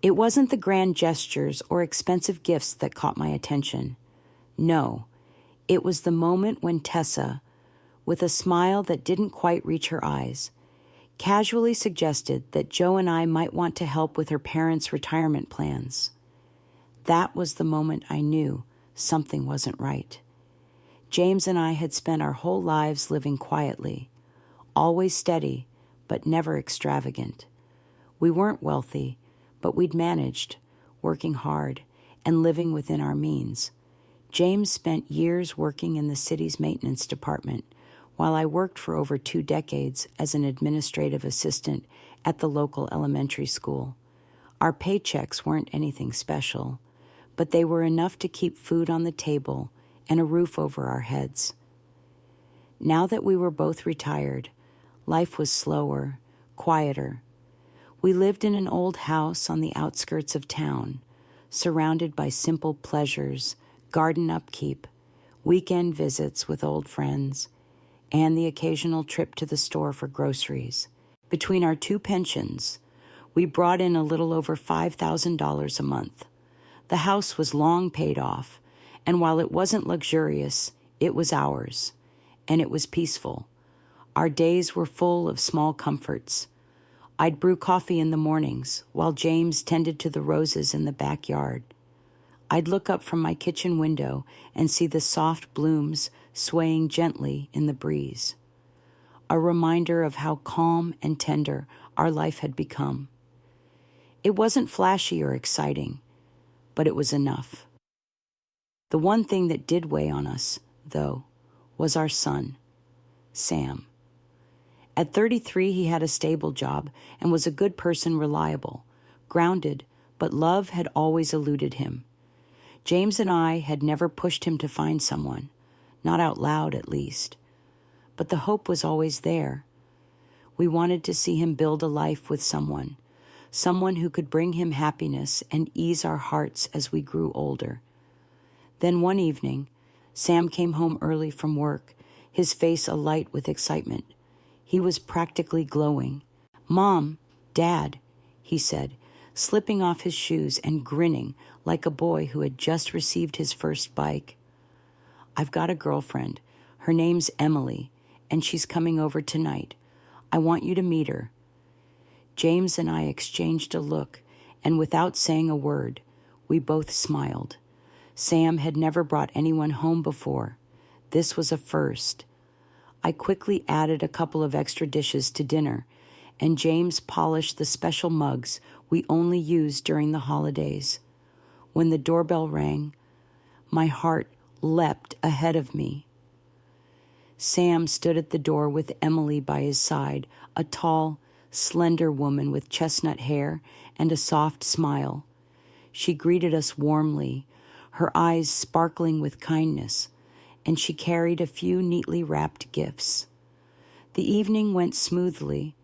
It wasn't the grand gestures or expensive gifts that caught my attention. No, it was the moment when Tessa, with a smile that didn't quite reach her eyes, casually suggested that Joe and I might want to help with her parents' retirement plans. That was the moment I knew something wasn't right. James and I had spent our whole lives living quietly, always steady, but never extravagant. We weren't wealthy, but we'd managed, working hard and living within our means. James spent years working in the city's maintenance department, while I worked for over 2 decades as an administrative assistant at the local elementary school. Our paychecks weren't anything special, but they were enough to keep food on the table and a roof over our heads. Now that we were both retired, life was slower, quieter. We lived in an old house on the outskirts of town, surrounded by simple pleasures, garden upkeep, weekend visits with old friends, and the occasional trip to the store for groceries. Between our 2 pensions, we brought in a little over $5,000 a month. The house was long paid off, and while it wasn't luxurious, it was ours, and it was peaceful. Our days were full of small comforts. I'd brew coffee in the mornings while James tended to the roses in the backyard. I'd look up from my kitchen window and see the soft blooms swaying gently in the breeze, a reminder of how calm and tender our life had become. It wasn't flashy or exciting, but it was enough. The one thing that did weigh on us, though, was our son, Sam. At 33, he had a stable job and was a good person, reliable, grounded, but love had always eluded him. James and I had never pushed him to find someone, not out loud at least, but the hope was always there. We wanted to see him build a life with someone who could bring him happiness and ease our hearts as we grew older. Then one evening, Sam came home early from work, his face alight with excitement. He was practically glowing. "Mom, Dad," he said, slipping off his shoes and grinning like a boy who had just received his first bike. "I've got a girlfriend. Her name's Emily, and she's coming over tonight. I want you to meet her." James and I exchanged a look, and without saying a word, we both smiled. Sam had never brought anyone home before. This was a first. I quickly added a couple of extra dishes to dinner, and James polished the special mugs we only used during the holidays. When the doorbell rang, my heart leapt ahead of me. Sam stood at the door with Emily by his side, a tall, slender woman with chestnut hair and a soft smile. She greeted us warmly, her eyes sparkling with kindness, and she carried a few neatly wrapped gifts. The evening went smoothly.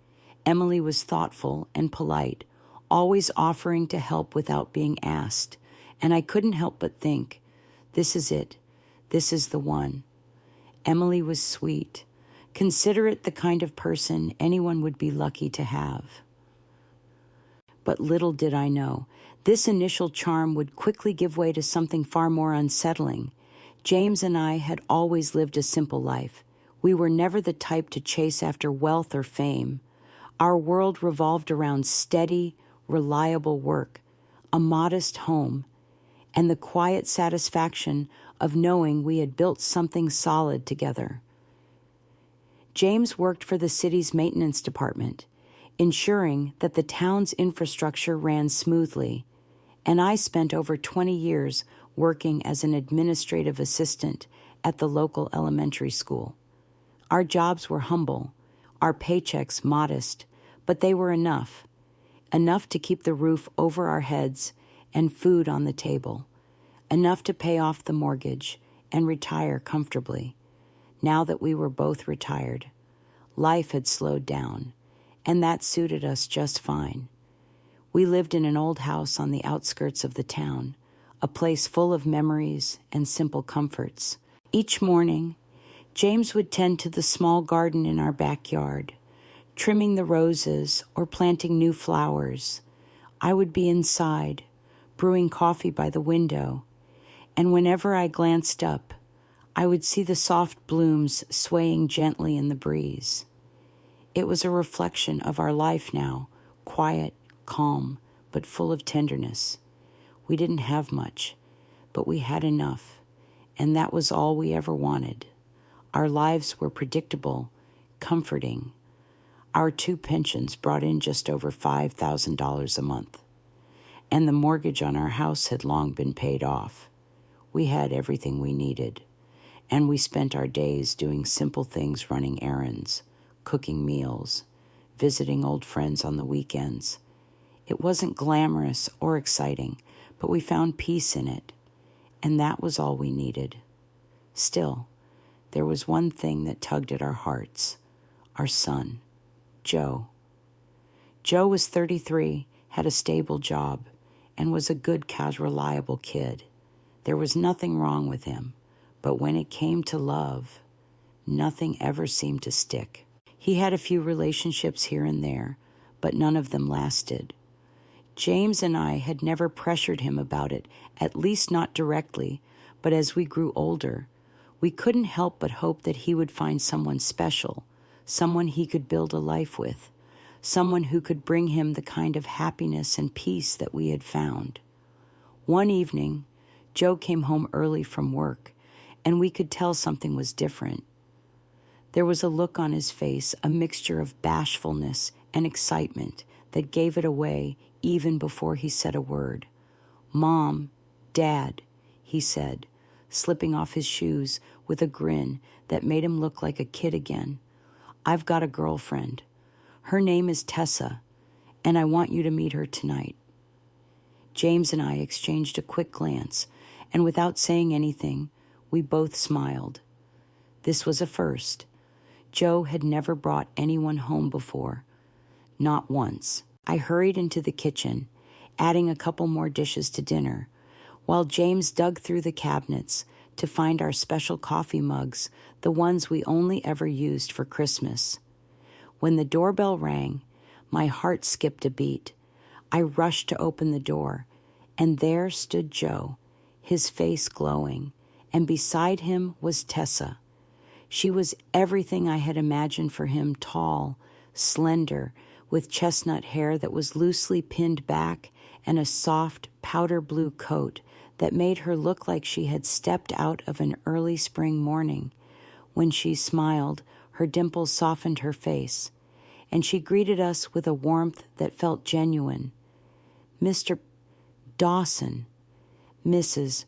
Emily was thoughtful and polite, always offering to help without being asked, and I couldn't help but think, this is it. This is the one. Emily was sweet, considerate, the kind of person anyone would be lucky to have. But little did I know, this initial charm would quickly give way to something far more unsettling. James and I had always lived a simple life. We were never the type to chase after wealth or fame. Our world revolved around steady, reliable work, a modest home, and the quiet satisfaction of knowing we had built something solid together. James worked for the city's maintenance department, ensuring that the town's infrastructure ran smoothly, and I spent over 20 years working as an administrative assistant at the local elementary school. Our jobs were humble, our paychecks modest, but they were enough to keep the roof over our heads and food on the table, enough to pay off the mortgage and retire comfortably. Now that we were both retired, life had slowed down, and that suited us just fine. We lived in an old house on the outskirts of the town, a place full of memories and simple comforts. Each morning, James would tend to the small garden in our backyard, trimming the roses or planting new flowers. I would be inside, brewing coffee by the window, and whenever I glanced up, I would see the soft blooms swaying gently in the breeze. It was a reflection of our life now, quiet, calm, but full of tenderness. We didn't have much, but we had enough, and that was all we ever wanted. Our lives were predictable, comforting. Our 2 pensions brought in just over $5,000 a month, and the mortgage on our house had long been paid off. We had everything we needed, and we spent our days doing simple things, running errands, cooking meals, visiting old friends on the weekends. It wasn't glamorous or exciting, but we found peace in it, and that was all we needed. Still, there was one thing that tugged at our hearts: our son, Joe. Joe was 33, had a stable job, and was a good, reliable kid. There was nothing wrong with him, but when it came to love, nothing ever seemed to stick. He had a few relationships here and there, but none of them lasted. James and I had never pressured him about it, at least not directly, but as we grew older, we couldn't help but hope that he would find someone special, someone he could build a life with, someone who could bring him the kind of happiness and peace that we had found. One evening, Joe came home early from work, and we could tell something was different. There was a look on his face, a mixture of bashfulness and excitement that gave it away even before he said a word. "Mom, Dad," he said, slipping off his shoes with a grin that made him look like a kid again. "I've got a girlfriend. Her name is Tessa, and I want you to meet her tonight." James and I exchanged a quick glance, and without saying anything, we both smiled. This was a first. Joe had never brought anyone home before, not once. I hurried into the kitchen, adding a couple more dishes to dinner, while James dug through the cabinets to find our special coffee mugs, the ones we only ever used for Christmas. When the doorbell rang, my heart skipped a beat. I rushed to open the door, and there stood Joe, his face glowing, and beside him was Tessa. She was everything I had imagined for him: tall, slender, with chestnut hair that was loosely pinned back and a soft powder blue coat that made her look like she had stepped out of an early spring morning. When she smiled, her dimples softened her face, and she greeted us with a warmth that felt genuine. "Mr. Dawson, Mrs.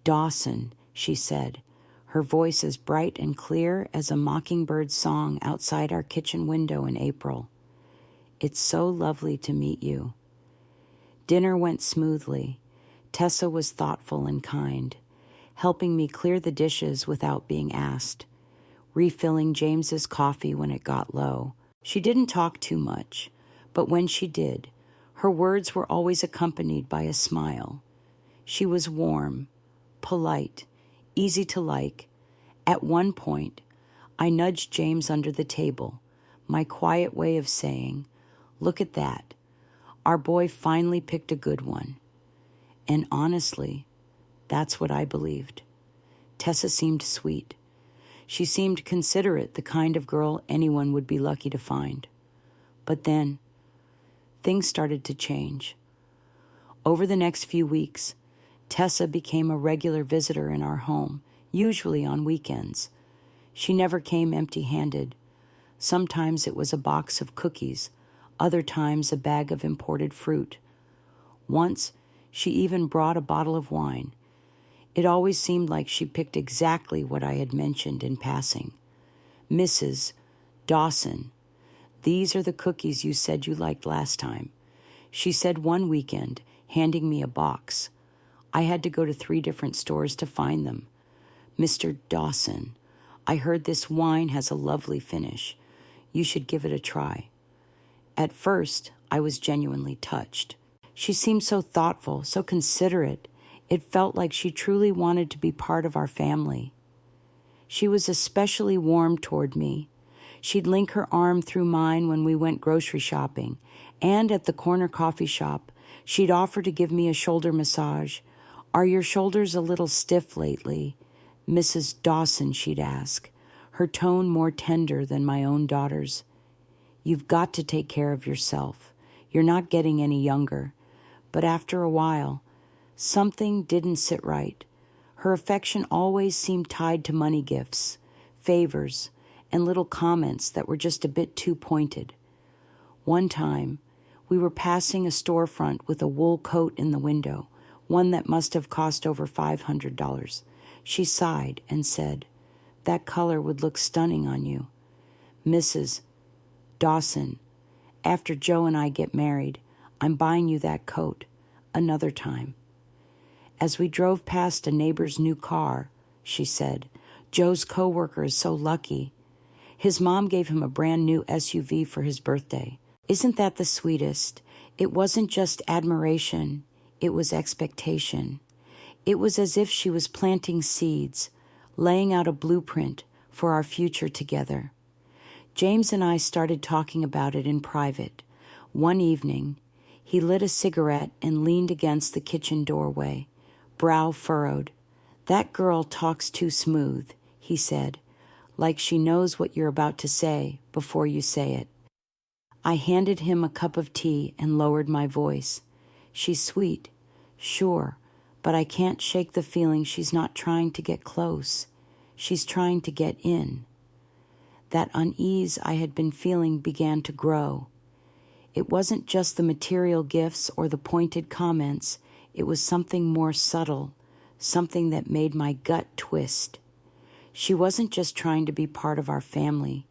Dawson," she said, her voice as bright and clear as a mockingbird's song outside our kitchen window in April. "It's so lovely to meet you." Dinner went smoothly. Tessa was thoughtful and kind, helping me clear the dishes without being asked, refilling James's coffee when it got low. She didn't talk too much, but when she did, her words were always accompanied by a smile. She was warm, polite, easy to like. At one point, I nudged James under the table, my quiet way of saying, "Look at that. Our boy finally picked a good one." And honestly, that's what I believed. Tessa seemed sweet. She seemed considerate, the kind of girl anyone would be lucky to find. But then, things started to change. Over the next few weeks, Tessa became a regular visitor in our home, usually on weekends. She never came empty-handed. Sometimes it was a box of cookies, other times a bag of imported fruit. Once, she even brought a bottle of wine. It always seemed like she picked exactly what I had mentioned in passing. "Mrs. Dawson, these are the cookies you said you liked last time," she said one weekend, handing me a box. I had to go to 3 different stores to find them. "Mr. Dawson, I heard this wine has a lovely finish. You should give it a try." At first, I was genuinely touched. She seemed so thoughtful, so considerate. It felt like she truly wanted to be part of our family. She was especially warm toward me. She'd link her arm through mine when we went grocery shopping, And at the corner coffee shop, she'd offer to give me a shoulder massage. "Are your shoulders a little stiff lately, Mrs. Dawson?" she'd ask, her tone more tender than my own daughter's. "You've got to take care of yourself. You're not getting any younger." But after a while, something didn't sit right. Her affection always seemed tied to money gifts, favors, and little comments that were just a bit too pointed. One time, we were passing a storefront with a wool coat in the window, one that must have cost over $500. She sighed and said, "That color would look stunning on you. Mrs. Dawson, after Joe and I get married, I'm buying you that coat another time." As we drove past a neighbor's new car, she said, "Joe's coworker is so lucky. His mom gave him a brand new SUV for his birthday. Isn't that the sweetest?" It wasn't just admiration, it was expectation. It was as if she was planting seeds, laying out a blueprint for our future together. James and I started talking about it in private. One evening, he lit a cigarette and leaned against the kitchen doorway, brow furrowed. "That girl talks too smooth," he said, "like she knows what you're about to say before you say it." I handed him a cup of tea and lowered my voice. "She's sweet, sure, but I can't shake the feeling she's not trying to get close. She's trying to get in." That unease I had been feeling began to grow. It wasn't just the material gifts or the pointed comments. It was something more subtle, something that made my gut twist. She wasn't just trying to be part of our family.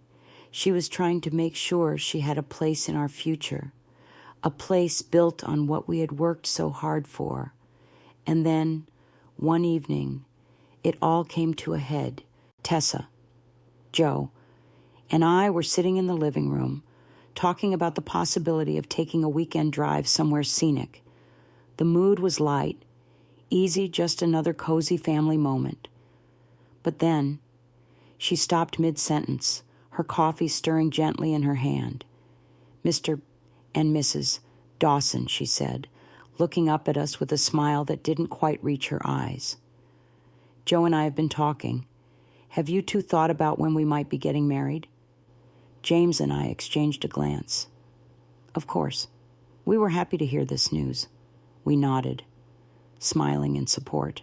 She was trying to make sure she had a place in our future, a place built on what we had worked so hard for. And then, one evening, it all came to a head. Tessa, Joe, and I were sitting in the living room, talking about the possibility of taking a weekend drive somewhere scenic. The mood was light, easy, just another cozy family moment. But then, she stopped mid-sentence, her coffee stirring gently in her hand. "Mr. and Mrs. Dawson," she said, looking up at us with a smile that didn't quite reach her eyes. "Joe and I have been talking. Have you two thought about when we might be getting married?" James and I exchanged a glance. Of course, we were happy to hear this news. We nodded, smiling in support.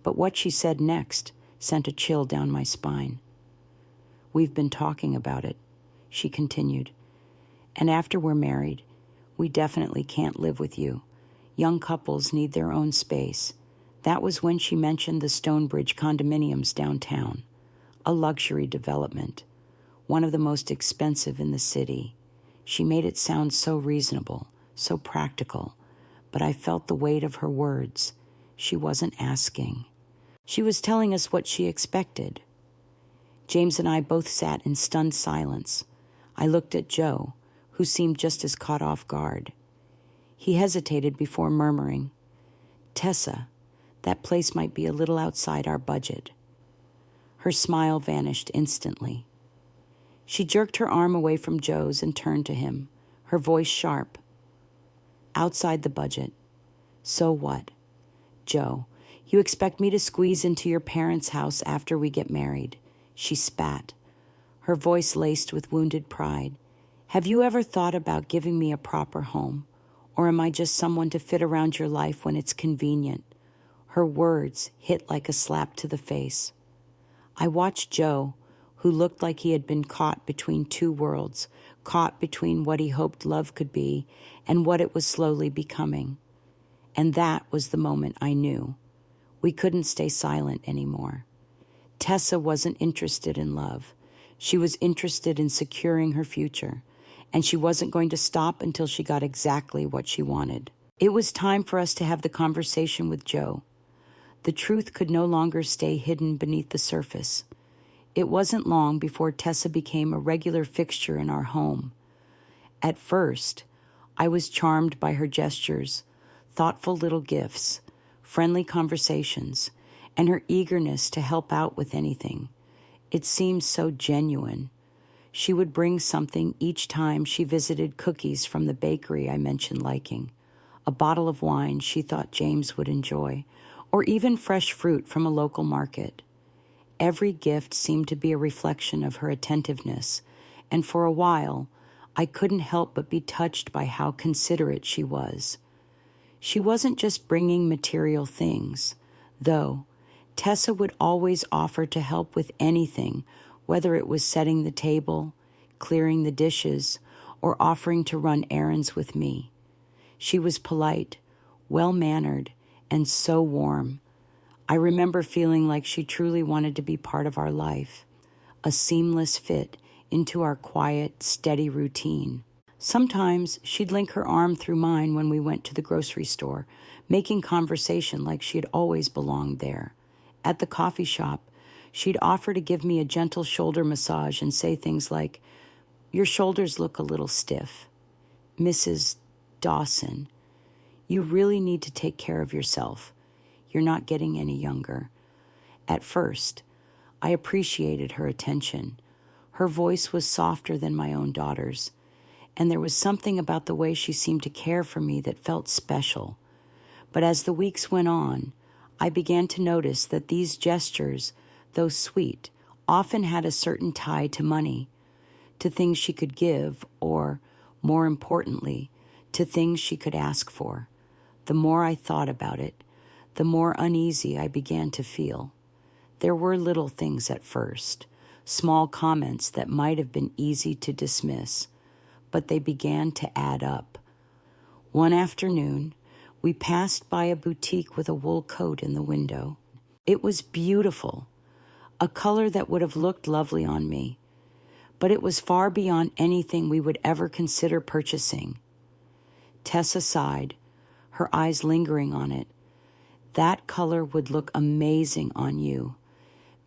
But what she said next sent a chill down my spine. "We've been talking about it," she continued. "And after we're married, we definitely can't live with you. Young couples need their own space." That was when she mentioned the Stonebridge condominiums downtown, a luxury development, one of the most expensive in the city. She made it sound so reasonable, so practical, but I felt the weight of her words. She wasn't asking. She was telling us what she expected. James and I both sat in stunned silence. I looked at Joe, who seemed just as caught off guard. He hesitated before murmuring, "Tessa, that place might be a little outside our budget." Her smile vanished instantly. She jerked her arm away from Joe's and turned to him, her voice sharp. "Outside the budget. So what? Joe, you expect me to squeeze into your parents' house after we get married?" She spat, her voice laced with wounded pride. "Have you ever thought about giving me a proper home? Or am I just someone to fit around your life when it's convenient?" Her words hit like a slap to the face. I watched Joe, who looked like he had been caught between two worlds, caught between what he hoped love could be and what it was slowly becoming. And that was the moment I knew. We couldn't stay silent anymore. Tessa wasn't interested in love. She was interested in securing her future, and she wasn't going to stop until she got exactly what she wanted. It was time for us to have the conversation with Joe. The truth could no longer stay hidden beneath the surface. It wasn't long before Tessa became a regular fixture in our home. At first, I was charmed by her gestures, thoughtful little gifts, friendly conversations, and her eagerness to help out with anything. It seemed so genuine. She would bring something each time she visited, cookies from the bakery I mentioned liking, a bottle of wine she thought James would enjoy, or even fresh fruit from a local market. Every gift seemed to be a reflection of her attentiveness, and for a while, I couldn't help but be touched by how considerate she was. She wasn't just bringing material things, though. Tessa would always offer to help with anything, whether it was setting the table, clearing the dishes, or offering to run errands with me. She was polite, well-mannered, and so warm. I remember feeling like she truly wanted to be part of our life, a seamless fit into our quiet, steady routine. Sometimes she'd link her arm through mine when we went to the grocery store, making conversation like she had always belonged there. At the coffee shop, she'd offer to give me a gentle shoulder massage and say things like, "Your shoulders look a little stiff. Mrs. Dawson, you really need to take care of yourself. You're not getting any younger." At first, I appreciated her attention. Her voice was softer than my own daughter's, and there was something about the way she seemed to care for me that felt special. But as the weeks went on, I began to notice that these gestures, though sweet, often had a certain tie to money, to things she could give, or, more importantly, to things she could ask for. The more I thought about it, the more uneasy I began to feel. There were little things at first, small comments that might have been easy to dismiss, but they began to add up. One afternoon, we passed by a boutique with a wool coat in the window. It was beautiful, a color that would have looked lovely on me, but it was far beyond anything we would ever consider purchasing. Tessa sighed, her eyes lingering on it. "That color would look amazing on you,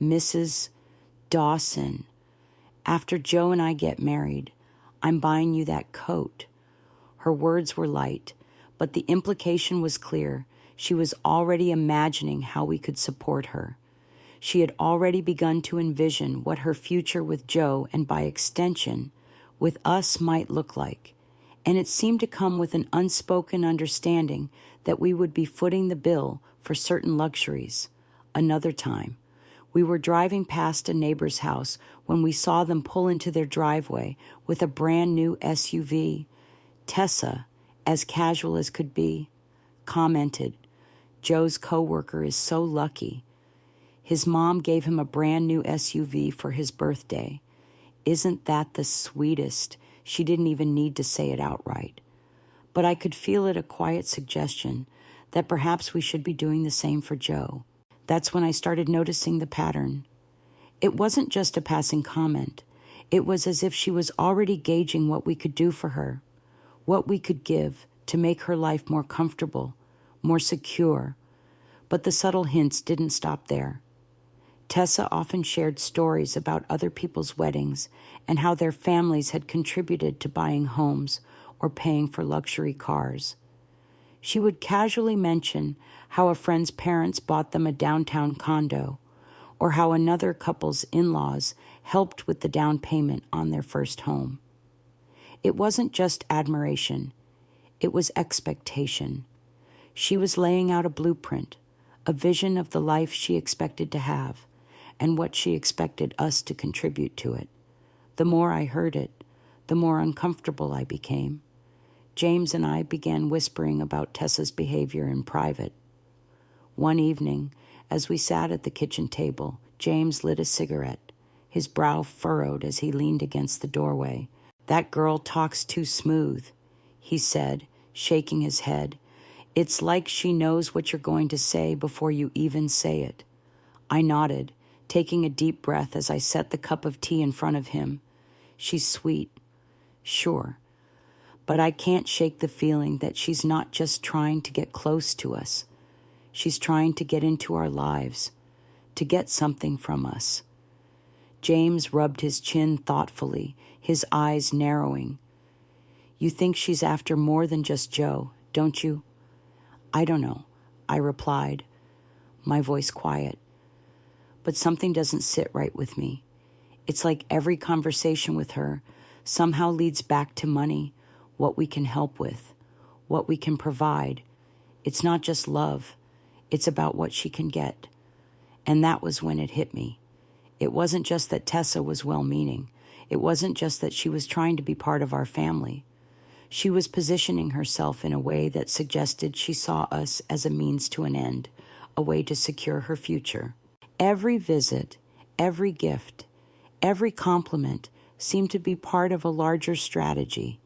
Mrs. Dawson. After Joe and I get married, I'm buying you that coat." Her words were light, but the implication was clear. She was already imagining how we could support her. She had already begun to envision what her future with Joe, and by extension, with us, might look like. And it seemed to come with an unspoken understanding that we would be footing the bill for certain luxuries. Another time, we were driving past a neighbor's house when we saw them pull into their driveway with a brand new SUV. Tessa, as casual as could be, commented, "Joe's coworker is so lucky. His mom gave him a brand new SUV for his birthday. Isn't that the sweetest?" She didn't even need to say it outright. But I could feel it, a quiet suggestion that perhaps we should be doing the same for Joe. That's when I started noticing the pattern. It wasn't just a passing comment. It was as if she was already gauging what we could do for her, what we could give to make her life more comfortable, more secure. But the subtle hints didn't stop there. Tessa often shared stories about other people's weddings and how their families had contributed to buying homes or paying for luxury cars. She would casually mention how a friend's parents bought them a downtown condo, or how another couple's in-laws helped with the down payment on their first home. It wasn't just admiration, it was expectation. She was laying out a blueprint, a vision of the life she expected to have, and what she expected us to contribute to it. The more I heard it, the more uncomfortable I became. James and I began whispering about Tessa's behavior in private. One evening, as we sat at the kitchen table, James lit a cigarette, his brow furrowed as he leaned against the doorway. "That girl talks too smooth," he said, shaking his head. "It's like she knows what you're going to say before you even say it." I nodded, taking a deep breath as I set the cup of tea in front of him. "She's sweet, sure, but I can't shake the feeling that she's not just trying to get close to us. She's trying to get into our lives, to get something from us." James rubbed his chin thoughtfully, his eyes narrowing. "You think she's after more than just Joe, don't you?" "I don't know," I replied, my voice quiet. "But something doesn't sit right with me. It's like every conversation with her somehow leads back to money, what we can help with, what we can provide. It's not just love. It's about what she can get. And that was when it hit me. It wasn't just that Tessa was well-meaning. It wasn't just that she was trying to be part of our family. She was positioning herself in a way that suggested she saw us as a means to an end, a way to secure her future. Every visit, every gift, every compliment seemed to be part of a larger strategy.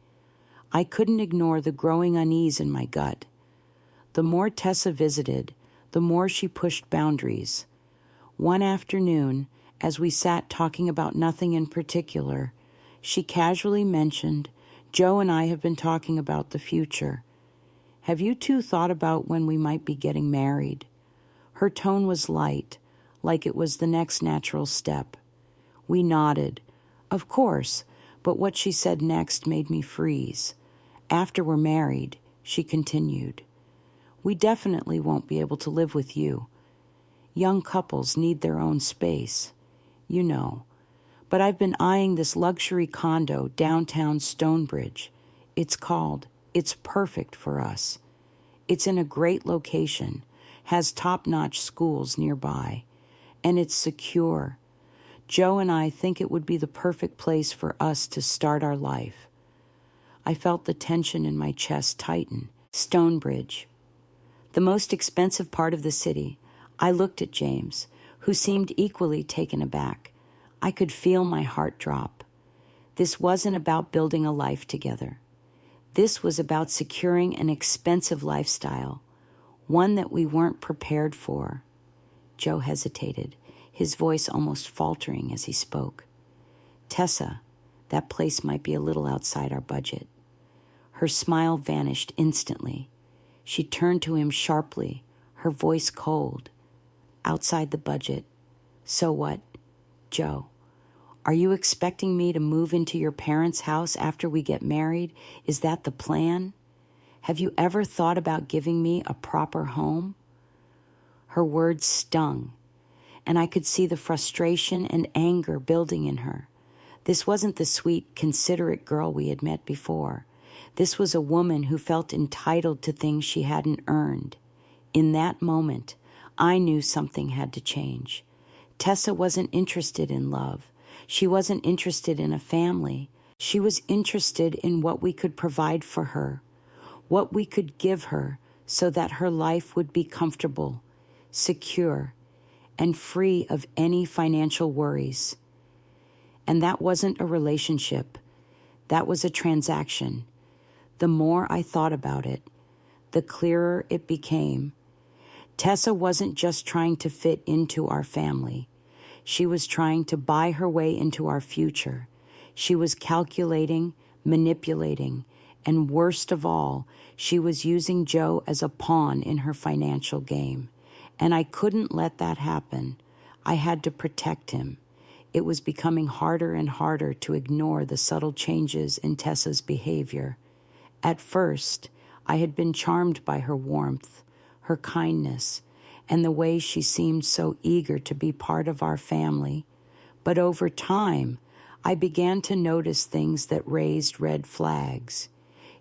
I couldn't ignore the growing unease in my gut. The more Tessa visited, the more she pushed boundaries. One afternoon, as we sat talking about nothing in particular, she casually mentioned, "Joe and I have been talking about the future. Have you two thought about when we might be getting married?" Her tone was light, like it was the next natural step. We nodded. Of course, but what she said next made me freeze. "After we're married," she continued, "we definitely won't be able to live with you. Young couples need their own space. You know. But I've been eyeing this luxury condo downtown Stonebridge. It's perfect for us. It's in a great location, has top-notch schools nearby, and it's secure. Joe and I think it would be the perfect place for us to start our life." I felt the tension in my chest tighten. Stonebridge, the most expensive part of the city. I looked at James, who seemed equally taken aback. I could feel my heart drop. This wasn't about building a life together. This was about securing an expensive lifestyle, one that we weren't prepared for. Joe hesitated, his voice almost faltering as he spoke. "Tessa, that place might be a little outside our budget." Her smile vanished instantly. She turned to him sharply, her voice cold. "Outside the budget. So what? Joe, are you expecting me to move into your parents' house after we get married? Is that the plan? Have you ever thought about giving me a proper home?" Her words stung, and I could see the frustration and anger building in her. This wasn't the sweet, considerate girl we had met before. This was a woman who felt entitled to things she hadn't earned. In that moment, I knew something had to change. Tessa wasn't interested in love. She wasn't interested in a family. She was interested in what we could provide for her, what we could give her so that her life would be comfortable, secure, and free of any financial worries. And that wasn't a relationship. That was a transaction. The more I thought about it, the clearer it became. Tessa wasn't just trying to fit into our family. She was trying to buy her way into our future. She was calculating, manipulating, and worst of all, she was using Joe as a pawn in her financial game. And I couldn't let that happen. I had to protect him. It was becoming harder and harder to ignore the subtle changes in Tessa's behavior. At first, I had been charmed by her warmth, her kindness, and the way she seemed so eager to be part of our family. But over time, I began to notice things that raised red flags.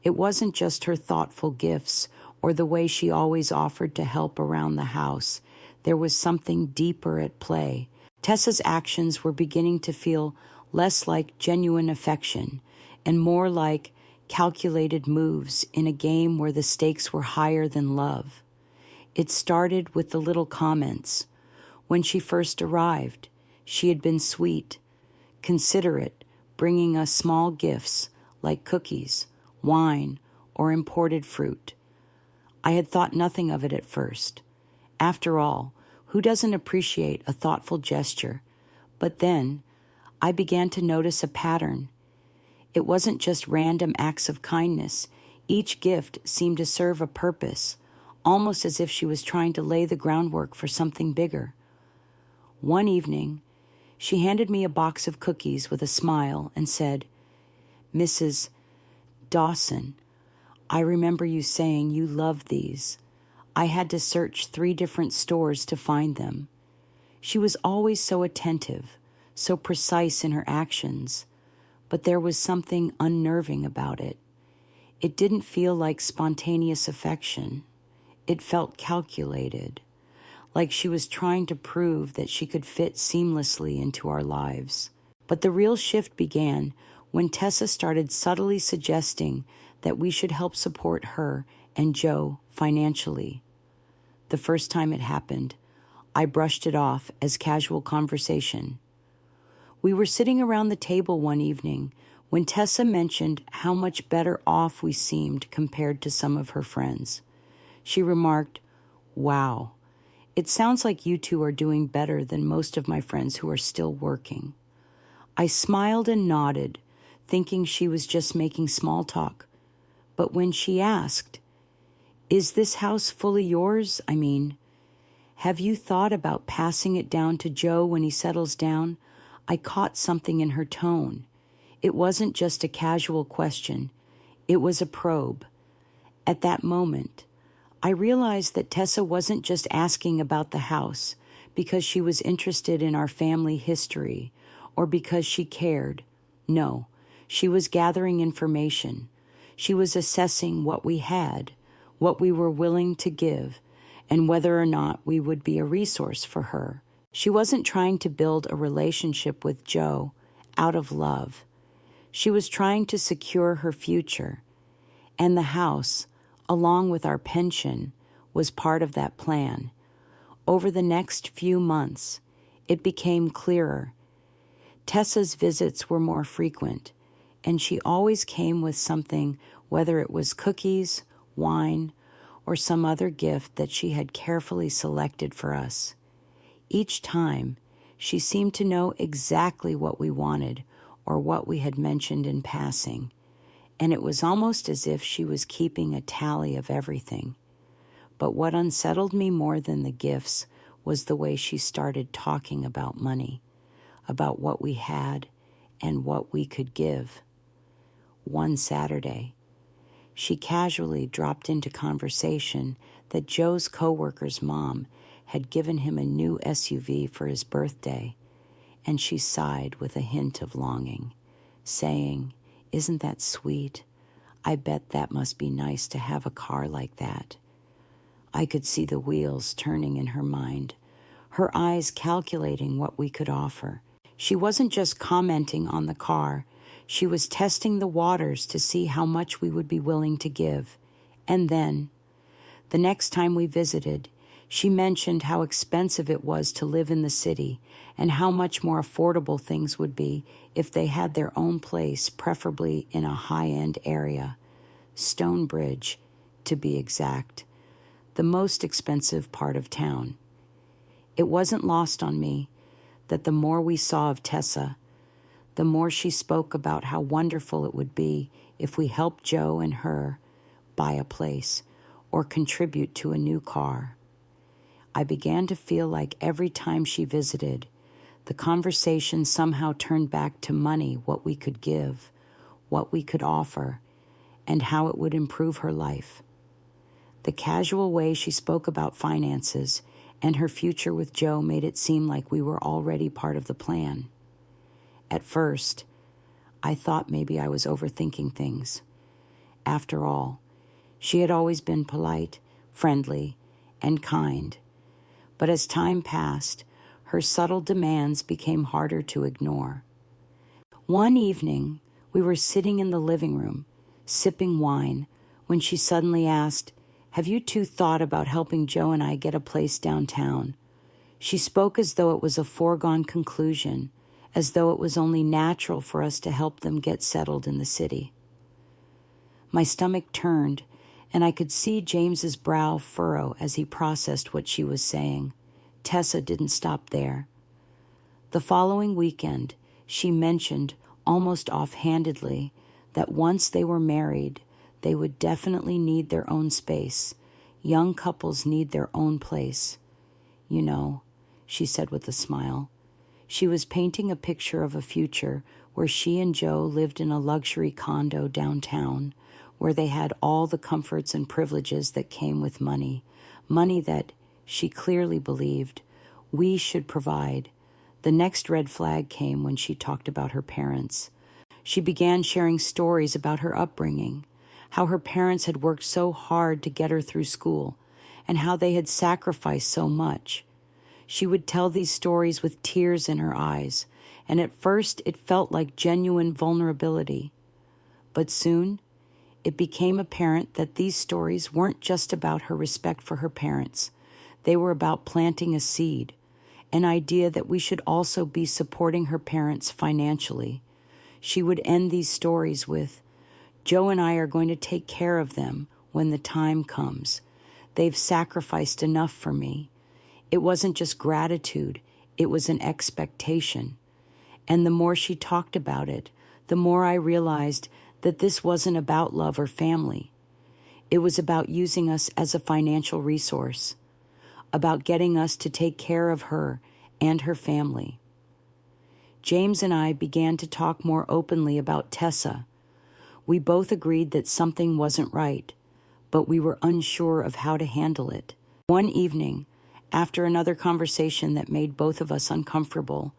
It wasn't just her thoughtful gifts or the way she always offered to help around the house. There was something deeper at play. Tessa's actions were beginning to feel less like genuine affection and more like calculated moves in a game where the stakes were higher than love. It started with the little comments. When she first arrived, she had been sweet, considerate, bringing us small gifts like cookies, wine, or imported fruit. I had thought nothing of it at first. After all, who doesn't appreciate a thoughtful gesture? But then I began to notice a pattern. It wasn't just random acts of kindness. Each gift seemed to serve a purpose, almost as if she was trying to lay the groundwork for something bigger. One evening, she handed me a box of cookies with a smile and said, "Mrs. Dawson, I remember you saying you loved these. I had to search 3 different stores to find them." She was always so attentive, so precise in her actions, but there was something unnerving about it. It didn't feel like spontaneous affection. It felt calculated, like she was trying to prove that she could fit seamlessly into our lives. But the real shift began when Tessa started subtly suggesting that we should help support her and Joe financially. The first time it happened, I brushed it off as casual conversation. We were sitting around the table one evening when Tessa mentioned how much better off we seemed compared to some of her friends. She remarked, "Wow, it sounds like you two are doing better than most of my friends who are still working." I smiled and nodded, thinking she was just making small talk. But when she asked, "Is this house fully yours? Have you thought about passing it down to Joe when he settles down?" I caught something in her tone. It wasn't just a casual question. It was a probe. At that moment, I realized that Tessa wasn't just asking about the house because she was interested in our family history or because she cared. No, she was gathering information. She was assessing what we had, what we were willing to give, and whether or not we would be a resource for her. She wasn't trying to build a relationship with Joe out of love. She was trying to secure her future, and the house, along with our pension, was part of that plan. Over the next few months, it became clearer. Tessa's visits were more frequent, and she always came with something, whether it was cookies, wine, or some other gift that she had carefully selected for us. Each time, she seemed to know exactly what we wanted or what we had mentioned in passing, and it was almost as if she was keeping a tally of everything. But what unsettled me more than the gifts was the way she started talking about money, about what we had and what we could give. One Saturday, she casually dropped into conversation that Joe's coworker's mom had given him a new SUV for his birthday, and she sighed with a hint of longing, saying, "Isn't that sweet? I bet that must be nice to have a car like that." I could see the wheels turning in her mind, her eyes calculating what we could offer. She wasn't just commenting on the car. She was testing the waters to see how much we would be willing to give. And then, the next time we visited, she mentioned how expensive it was to live in the city and how much more affordable things would be if they had their own place, preferably in a high-end area. Stonebridge, to be exact, the most expensive part of town. It wasn't lost on me that the more we saw of Tessa, the more she spoke about how wonderful it would be if we helped Joe and her buy a place or contribute to a new car. I began to feel like every time she visited, the conversation somehow turned back to money, what we could give, what we could offer, and how it would improve her life. The casual way she spoke about finances and her future with Joe made it seem like we were already part of the plan. At first, I thought maybe I was overthinking things. After all, she had always been polite, friendly, and kind. But as time passed, her subtle demands became harder to ignore. One evening, we were sitting in the living room, sipping wine, when she suddenly asked, "Have you two thought about helping Joe and I get a place downtown?" She spoke as though it was a foregone conclusion, as though it was only natural for us to help them get settled in the city. My stomach turned, and I could see James's brow furrow as he processed what she was saying. Tessa didn't stop there. The following weekend, she mentioned, almost offhandedly, that once they were married, they would definitely need their own space. Young couples need their own place. "You know," she said with a smile. She was painting a picture of a future where she and Joe lived in a luxury condo downtown, where they had all the comforts and privileges that came with money, money that, she clearly believed, we should provide, The next red flag came when she talked about her parents. She began sharing stories about her upbringing, how her parents had worked so hard to get her through school, and how they had sacrificed so much. She would tell these stories with tears in her eyes, and at first it felt like genuine vulnerability. But soon, it became apparent that these stories weren't just about her respect for her parents. They were about planting a seed, an idea that we should also be supporting her parents financially. She would end these stories with, "Joe and I are going to take care of them when the time comes. They've sacrificed enough for me." It wasn't just gratitude, it was an expectation. And the more she talked about it, the more I realized that this wasn't about love or family. It was about using us as a financial resource, about getting us to take care of her and her family. James and I began to talk more openly about Tessa. We both agreed that something wasn't right, but we were unsure of how to handle it. One evening, after another conversation that made both of us uncomfortable,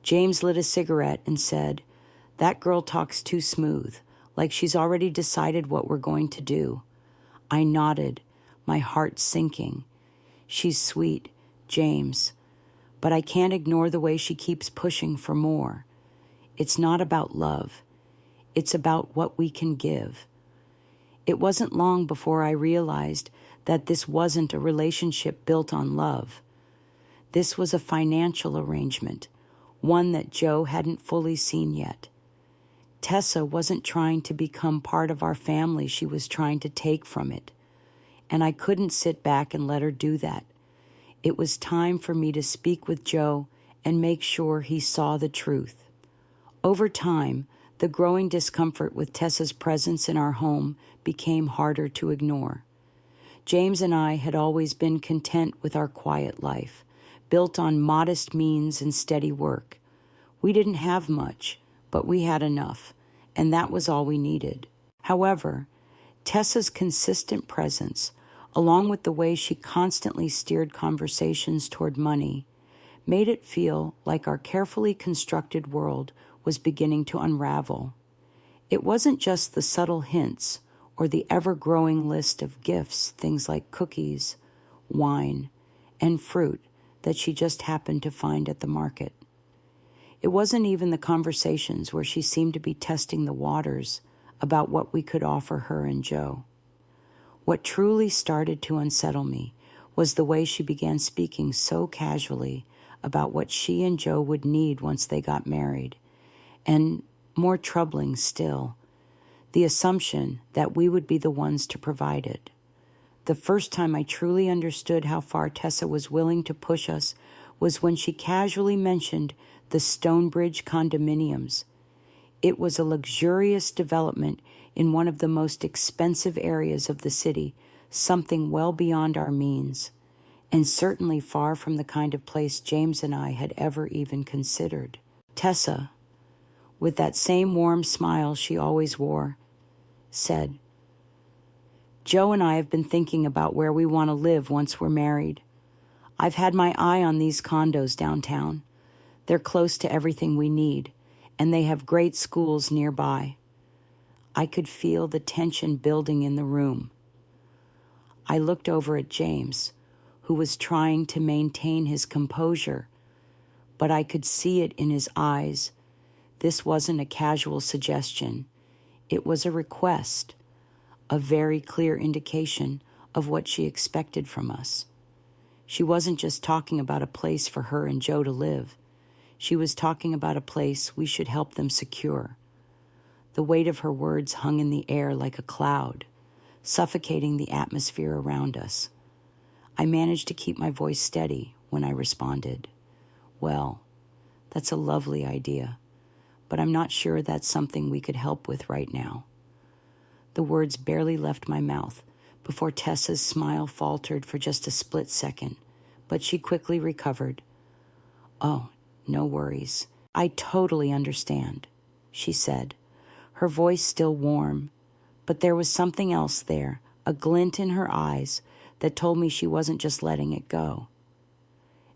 James lit a cigarette and said, "That girl talks too smooth, like she's already decided what we're going to do." I nodded, my heart sinking. "She's sweet, James, but I can't ignore the way she keeps pushing for more. It's not about love. It's about what we can give." It wasn't long before I realized that this wasn't a relationship built on love. This was a financial arrangement, one that Joe hadn't fully seen yet. Tessa wasn't trying to become part of our family, she was trying to take from it. And I couldn't sit back and let her do that. It was time for me to speak with Joe and make sure he saw the truth. Over time, the growing discomfort with Tessa's presence in our home became harder to ignore. James and I had always been content with our quiet life, built on modest means and steady work. We didn't have much, but we had enough, and that was all we needed. However, Tessa's consistent presence, along with the way she constantly steered conversations toward money, made it feel like our carefully constructed world was beginning to unravel. It wasn't just the subtle hints or the ever-growing list of gifts, things like cookies, wine, and fruit that she just happened to find at the market. It wasn't even the conversations where she seemed to be testing the waters about what we could offer her and Joe. What truly started to unsettle me was the way she began speaking so casually about what she and Joe would need once they got married, and more troubling still, the assumption that we would be the ones to provide it. The first time I truly understood how far Tessa was willing to push us was when she casually mentioned the Stonebridge condominiums. It was a luxurious development in one of the most expensive areas of the city, something well beyond our means, and certainly far from the kind of place James and I had ever even considered. Tessa, with that same warm smile she always wore, said, "Joe and I have been thinking about where we want to live once we're married. I've had my eye on these condos downtown. They're close to everything we need, and they have great schools nearby." I could feel the tension building in the room. I looked over at James, who was trying to maintain his composure, but I could see it in his eyes. This wasn't a casual suggestion. It was a request, a very clear indication of what she expected from us. She wasn't just talking about a place for her and Joe to live. She was talking about a place we should help them secure. The weight of her words hung in the air like a cloud, suffocating the atmosphere around us. I managed to keep my voice steady when I responded, "Well, that's a lovely idea, but I'm not sure that's something we could help with right now." The words barely left my mouth before Tessa's smile faltered for just a split second, but she quickly recovered. "Oh, no worries. I totally understand," she said, her voice still warm, but there was something else there, a glint in her eyes that told me she wasn't just letting it go.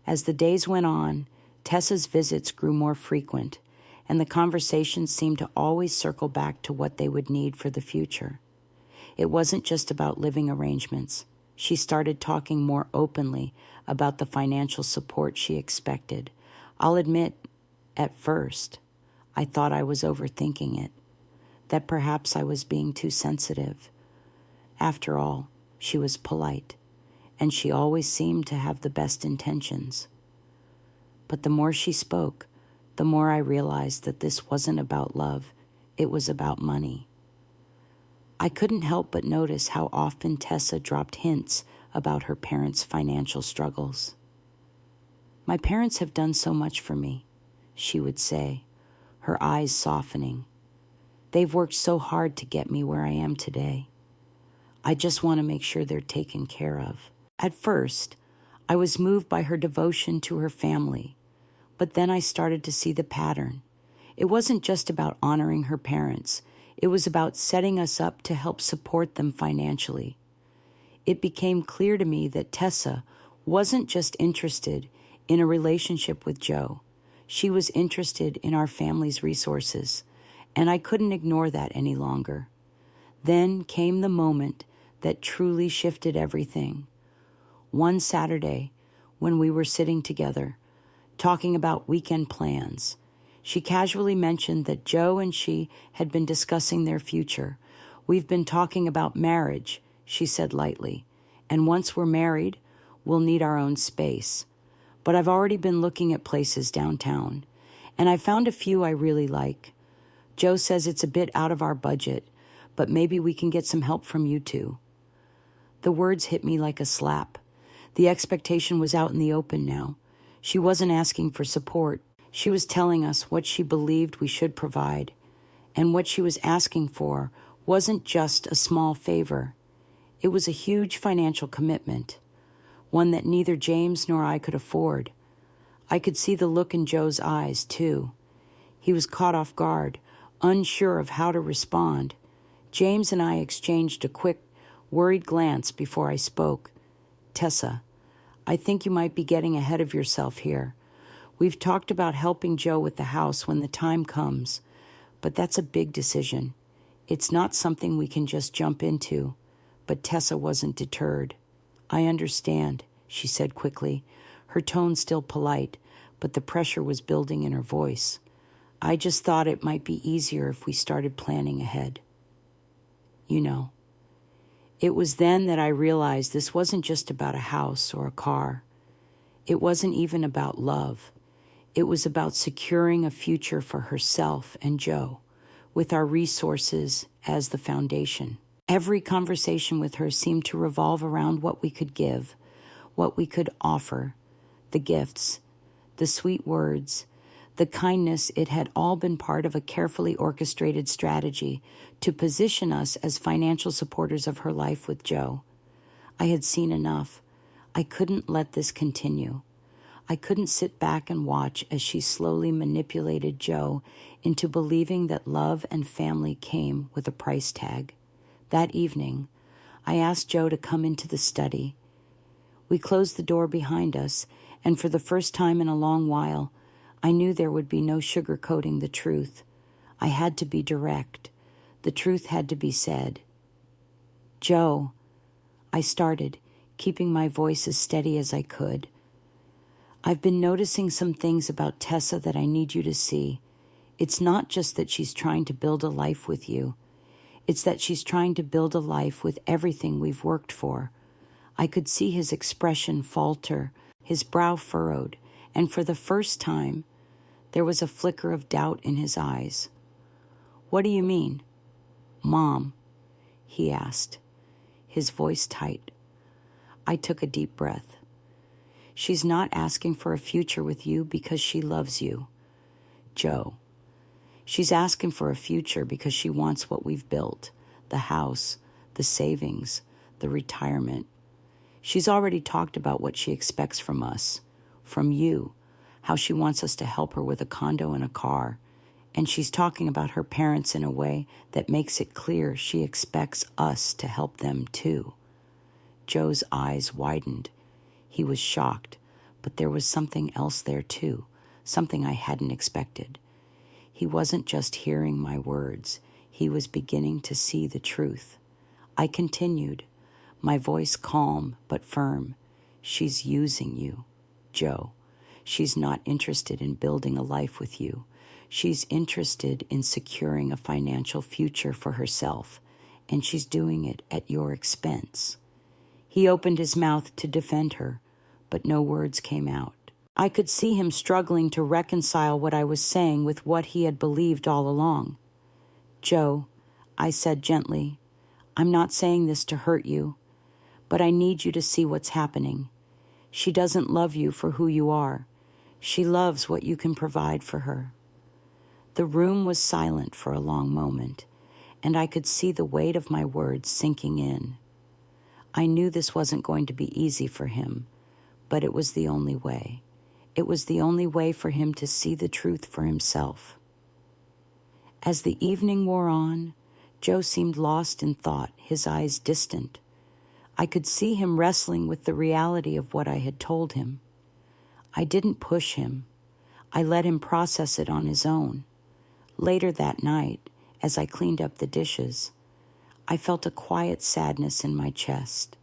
As the days went on, Tessa's visits grew more frequent, and the conversations seemed to always circle back to what they would need for the future. It wasn't just about living arrangements. She started talking more openly about the financial support she expected. I'll admit, at first, I thought I was overthinking it, that perhaps I was being too sensitive. After all, she was polite, and she always seemed to have the best intentions. But the more she spoke, the more I realized that this wasn't about love, it was about money. I couldn't help but notice how often Tessa dropped hints about her parents' financial struggles. "My parents have done so much for me," she would say, her eyes softening. "They've worked so hard to get me where I am today. I just want to make sure they're taken care of." At first, I was moved by her devotion to her family, but then I started to see the pattern. It wasn't just about honoring her parents. It was about setting us up to help support them financially. It became clear to me that Tessa wasn't just interested in a relationship with Joe. She was interested in our family's resources, and I couldn't ignore that any longer. Then came the moment that truly shifted everything. One Saturday, when we were sitting together, talking about weekend plans, she casually mentioned that Joe and she had been discussing their future. "We've been talking about marriage," she said lightly, "and once we're married, we'll need our own space. But I've already been looking at places downtown, and I found a few I really like. Joe says it's a bit out of our budget, but maybe we can get some help from you two." The words hit me like a slap. The expectation was out in the open now. She wasn't asking for support. She was telling us what she believed we should provide. And what she was asking for wasn't just a small favor. It was a huge financial commitment, one that neither James nor I could afford. I could see the look in Joe's eyes, too. He was caught off guard, unsure of how to respond. James and I exchanged a quick, worried glance before I spoke. "Tessa, I think you might be getting ahead of yourself here. We've talked about helping Joe with the house when the time comes, but that's a big decision. It's not something we can just jump into." But Tessa wasn't deterred. "I understand," she said quickly, her tone still polite, but the pressure was building in her voice. "I just thought it might be easier if we started planning ahead. You know." It was then that I realized this wasn't just about a house or a car. It wasn't even about love. It was about securing a future for herself and Joe, with our resources as the foundation. Every conversation with her seemed to revolve around what we could give, what we could offer, the gifts, the sweet words, the kindness. It had all been part of a carefully orchestrated strategy to position us as financial supporters of her life with Joe. I had seen enough. I couldn't let this continue. I couldn't sit back and watch as she slowly manipulated Joe into believing that love and family came with a price tag. That evening, I asked Joe to come into the study. We closed the door behind us, and for the first time in a long while, I knew there would be no sugarcoating the truth. I had to be direct. The truth had to be said. "Joe," I started, keeping my voice as steady as I could. "I've been noticing some things about Tessa that I need you to see. It's not just that she's trying to build a life with you. It's that she's trying to build a life with everything we've worked for." I could see his expression falter, his brow furrowed, and for the first time, there was a flicker of doubt in his eyes. "What do you mean?" "Mom," he asked, his voice tight. I took a deep breath. "She's not asking for a future with you because she loves you, Joe. She's asking for a future because she wants what we've built, the house, the savings, the retirement. She's already talked about what she expects from us, from you, how she wants us to help her with a condo and a car, and she's talking about her parents in a way that makes it clear she expects us to help them too." Joe's eyes widened. He was shocked, but there was something else there too, something I hadn't expected. He wasn't just hearing my words, he was beginning to see the truth. I continued, my voice calm but firm. She's using you, Joe. She's not interested in building a life with you. She's interested in securing a financial future for herself, and she's doing it at your expense. He opened his mouth to defend her, but no words came out. I could see him struggling to reconcile what I was saying with what he had believed all along. Joe, I said gently, I'm not saying this to hurt you, but I need you to see what's happening. She doesn't love you for who you are. She loves what you can provide for her. The room was silent for a long moment, and I could see the weight of my words sinking in. I knew this wasn't going to be easy for him, but it was the only way. It was the only way for him to see the truth for himself. As the evening wore on, Joe seemed lost in thought, his eyes distant. I could see him wrestling with the reality of what I had told him. I didn't push him. I let him process it on his own. Later that night, as I cleaned up the dishes, I felt a quiet sadness in my chest.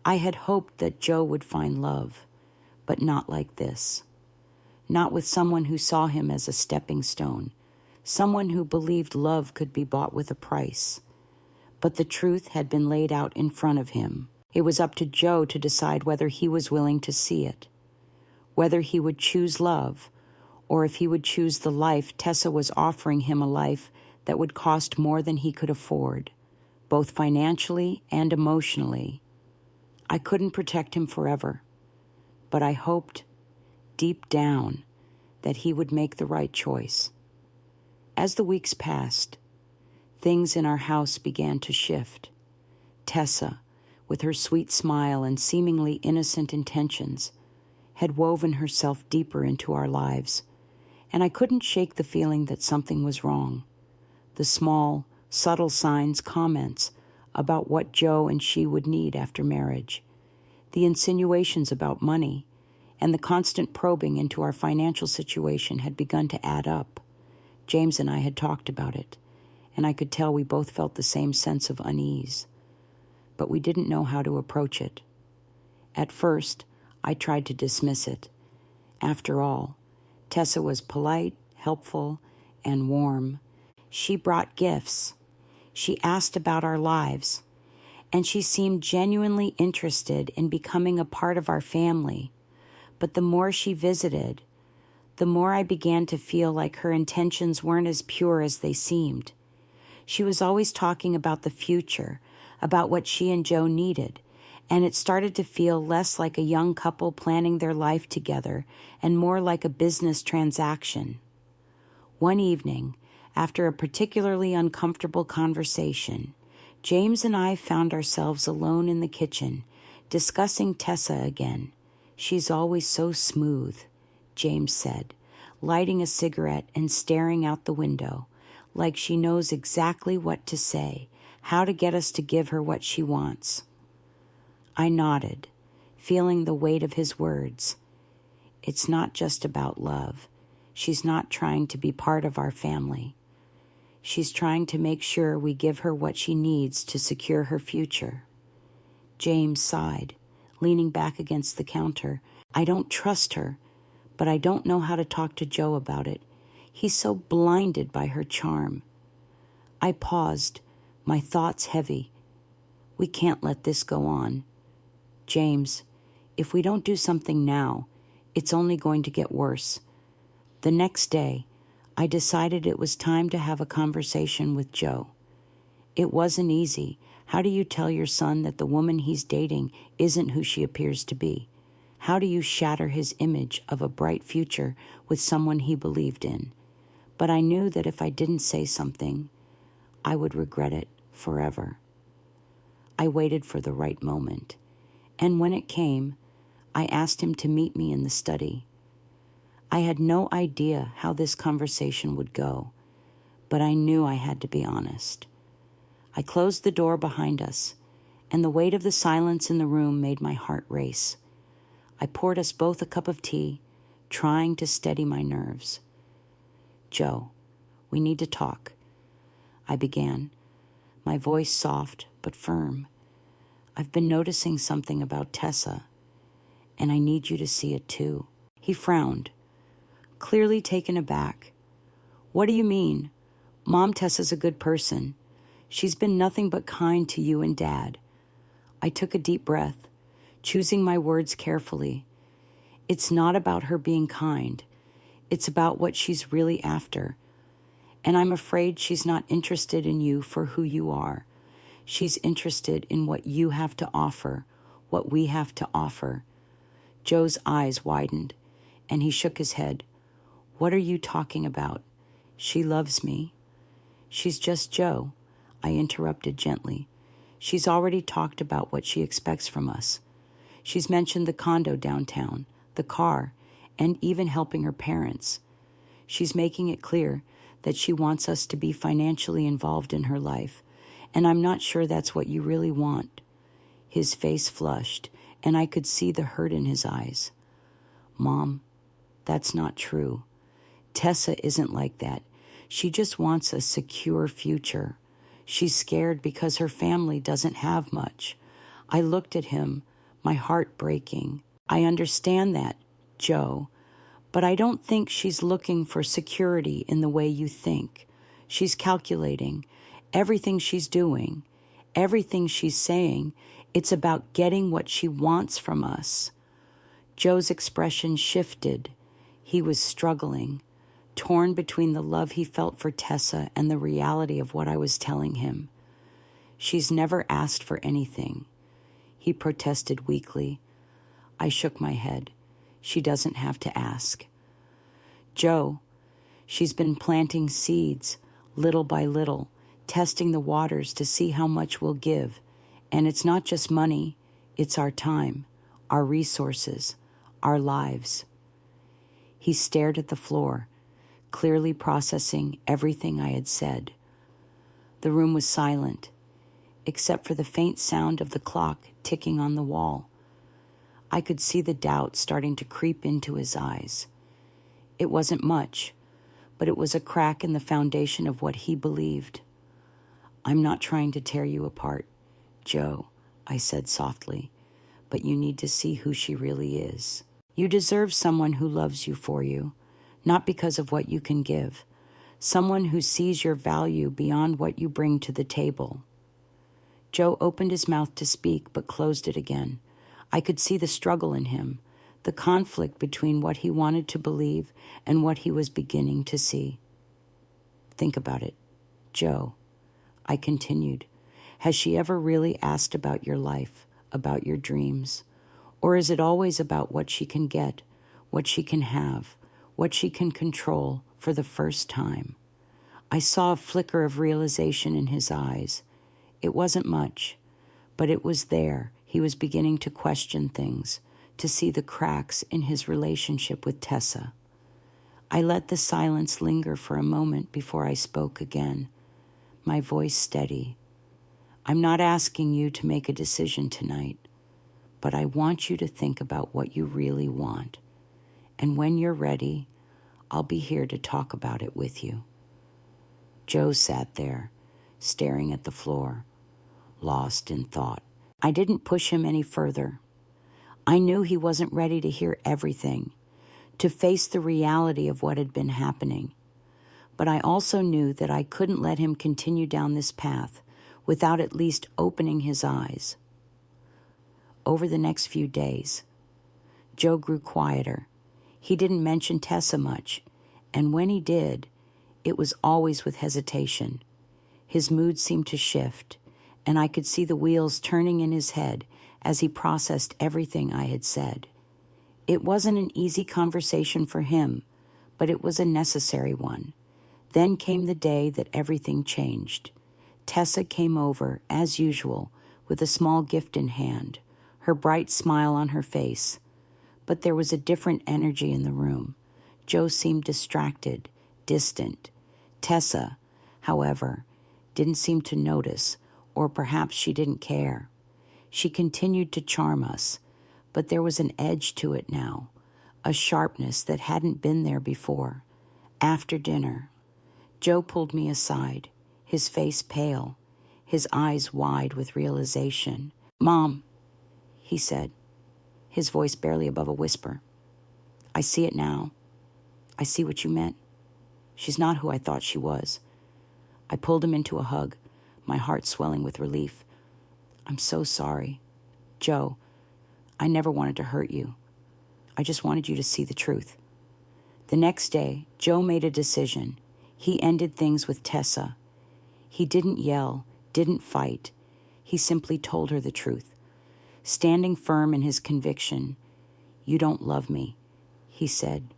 I had hoped that Joe would find love, but not like this. Not with someone who saw him as a stepping stone, someone who believed love could be bought with a price. But the truth had been laid out in front of him. It was up to Joe to decide whether he was willing to see it, whether he would choose love, or if he would choose the life Tessa was offering him, a life that would cost more than he could afford, both financially and emotionally. I couldn't protect him forever, but I hoped, deep down, that he would make the right choice. As the weeks passed, things in our house began to shift. Tessa, with her sweet smile and seemingly innocent intentions, had woven herself deeper into our lives, and I couldn't shake the feeling that something was wrong. The small, subtle signs, comments about what Joe and she would need after marriage, the insinuations about money, and the constant probing into our financial situation had begun to add up. James and I had talked about it, and I could tell we both felt the same sense of unease. But we didn't know how to approach it. At first, I tried to dismiss it. After all, Tessa was polite, helpful, and warm. She brought gifts. She asked about our lives, and she seemed genuinely interested in becoming a part of our family. But the more she visited, the more I began to feel like her intentions weren't as pure as they seemed. She was always talking about the future, about what she and Joe needed, and it started to feel less like a young couple planning their life together and more like a business transaction. One evening, after a particularly uncomfortable conversation, James and I found ourselves alone in the kitchen, discussing Tessa again. She's always so smooth, James said, lighting a cigarette and staring out the window, like she knows exactly what to say, how to get us to give her what she wants. I nodded, feeling the weight of his words. It's not just about love. She's not trying to be part of our family. She's trying to make sure we give her what she needs to secure her future. James sighed, leaning back against the counter. I don't trust her, but I don't know how to talk to Joe about it. He's so blinded by her charm. I paused, my thoughts heavy. We can't let this go on. James, if we don't do something now, it's only going to get worse. The next day, I decided it was time to have a conversation with Joe. It wasn't easy. How do you tell your son that the woman he's dating isn't who she appears to be? How do you shatter his image of a bright future with someone he believed in? But I knew that if I didn't say something, I would regret it forever. I waited for the right moment, and when it came, I asked him to meet me in the study. I had no idea how this conversation would go, but I knew I had to be honest. I closed the door behind us, and the weight of the silence in the room made my heart race. I poured us both a cup of tea, trying to steady my nerves. "Joe, we need to talk," I began, my voice soft but firm. "I've been noticing something about Tessa, and I need you to see it too." He frowned, clearly taken aback. "What do you mean? Mom, Tessa's a good person. She's been nothing but kind to you and Dad." I took a deep breath, choosing my words carefully. "It's not about her being kind. It's about what she's really after. And I'm afraid she's not interested in you for who you are. She's interested in what you have to offer, what we have to offer." Joe's eyes widened, and he shook his head. "What are you talking about? She loves me." "She's just Joe," I interrupted gently. "She's already talked about what she expects from us. She's mentioned the condo downtown, the car, and even helping her parents. She's making it clear that she wants us to be financially involved in her life, and I'm not sure that's what you really want." His face flushed, and I could see the hurt in his eyes. "Mom, that's not true. Tessa isn't like that. She just wants a secure future. She's scared because her family doesn't have much." I looked at him, my heart breaking. "I understand that, Joe, but I don't think she's looking for security in the way you think. She's calculating everything she's doing, everything she's saying. It's about getting what she wants from us." Joe's expression shifted. He was struggling, torn between the love he felt for Tessa and the reality of what I was telling him. "She's never asked for anything," he protested weakly. I shook my head. "She doesn't have to ask." "Joe, she's been planting seeds, little by little, testing the waters to see how much we'll give. And it's not just money, it's our time, our resources, our lives." He stared at the floor, clearly processing everything I had said. The room was silent, except for the faint sound of the clock ticking on the wall. I could see the doubt starting to creep into his eyes. It wasn't much, but it was a crack in the foundation of what he believed. "I'm not trying to tear you apart, Joe," I said softly, "but you need to see who she really is. You deserve someone who loves you for you, not because of what you can give, someone who sees your value beyond what you bring to the table." Joe opened his mouth to speak, but closed it again. I could see the struggle in him, the conflict between what he wanted to believe and what he was beginning to see. "Think about it, Joe," I continued. "Has she ever really asked about your life, about your dreams? Or is it always about what she can get, what she can have, what she can control for the first time?" I saw a flicker of realization in his eyes. It wasn't much, but it was there. He was beginning to question things, to see the cracks in his relationship with Tessa. I let the silence linger for a moment before I spoke again, my voice steady. "I'm not asking you to make a decision tonight, but I want you to think about what you really want. And when you're ready, I'll be here to talk about it with you." Joe sat there, staring at the floor, lost in thought. I didn't push him any further. I knew he wasn't ready to hear everything, to face the reality of what had been happening. But I also knew that I couldn't let him continue down this path without at least opening his eyes. Over the next few days, Joe grew quieter. He didn't mention Tessa much, and when he did, it was always with hesitation. His mood seemed to shift, and I could see the wheels turning in his head as he processed everything I had said. It wasn't an easy conversation for him, but it was a necessary one. Then came the day that everything changed. Tessa came over, as usual, with a small gift in hand, her bright smile on her face. But there was a different energy in the room. Joe seemed distracted, distant. Tessa, however, didn't seem to notice, or perhaps she didn't care. She continued to charm us, but there was an edge to it now, a sharpness that hadn't been there before. After dinner, Joe pulled me aside, his face pale, his eyes wide with realization. "Mom," he said, his voice barely above a whisper. "I see it now. I see what you meant. She's not who I thought she was." I pulled him into a hug, my heart swelling with relief. "I'm so sorry. Joe, I never wanted to hurt you. I just wanted you to see the truth." The next day, Joe made a decision. He ended things with Tessa. He didn't yell, didn't fight. He simply told her the truth. Standing firm in his conviction, "You don't love me," he said.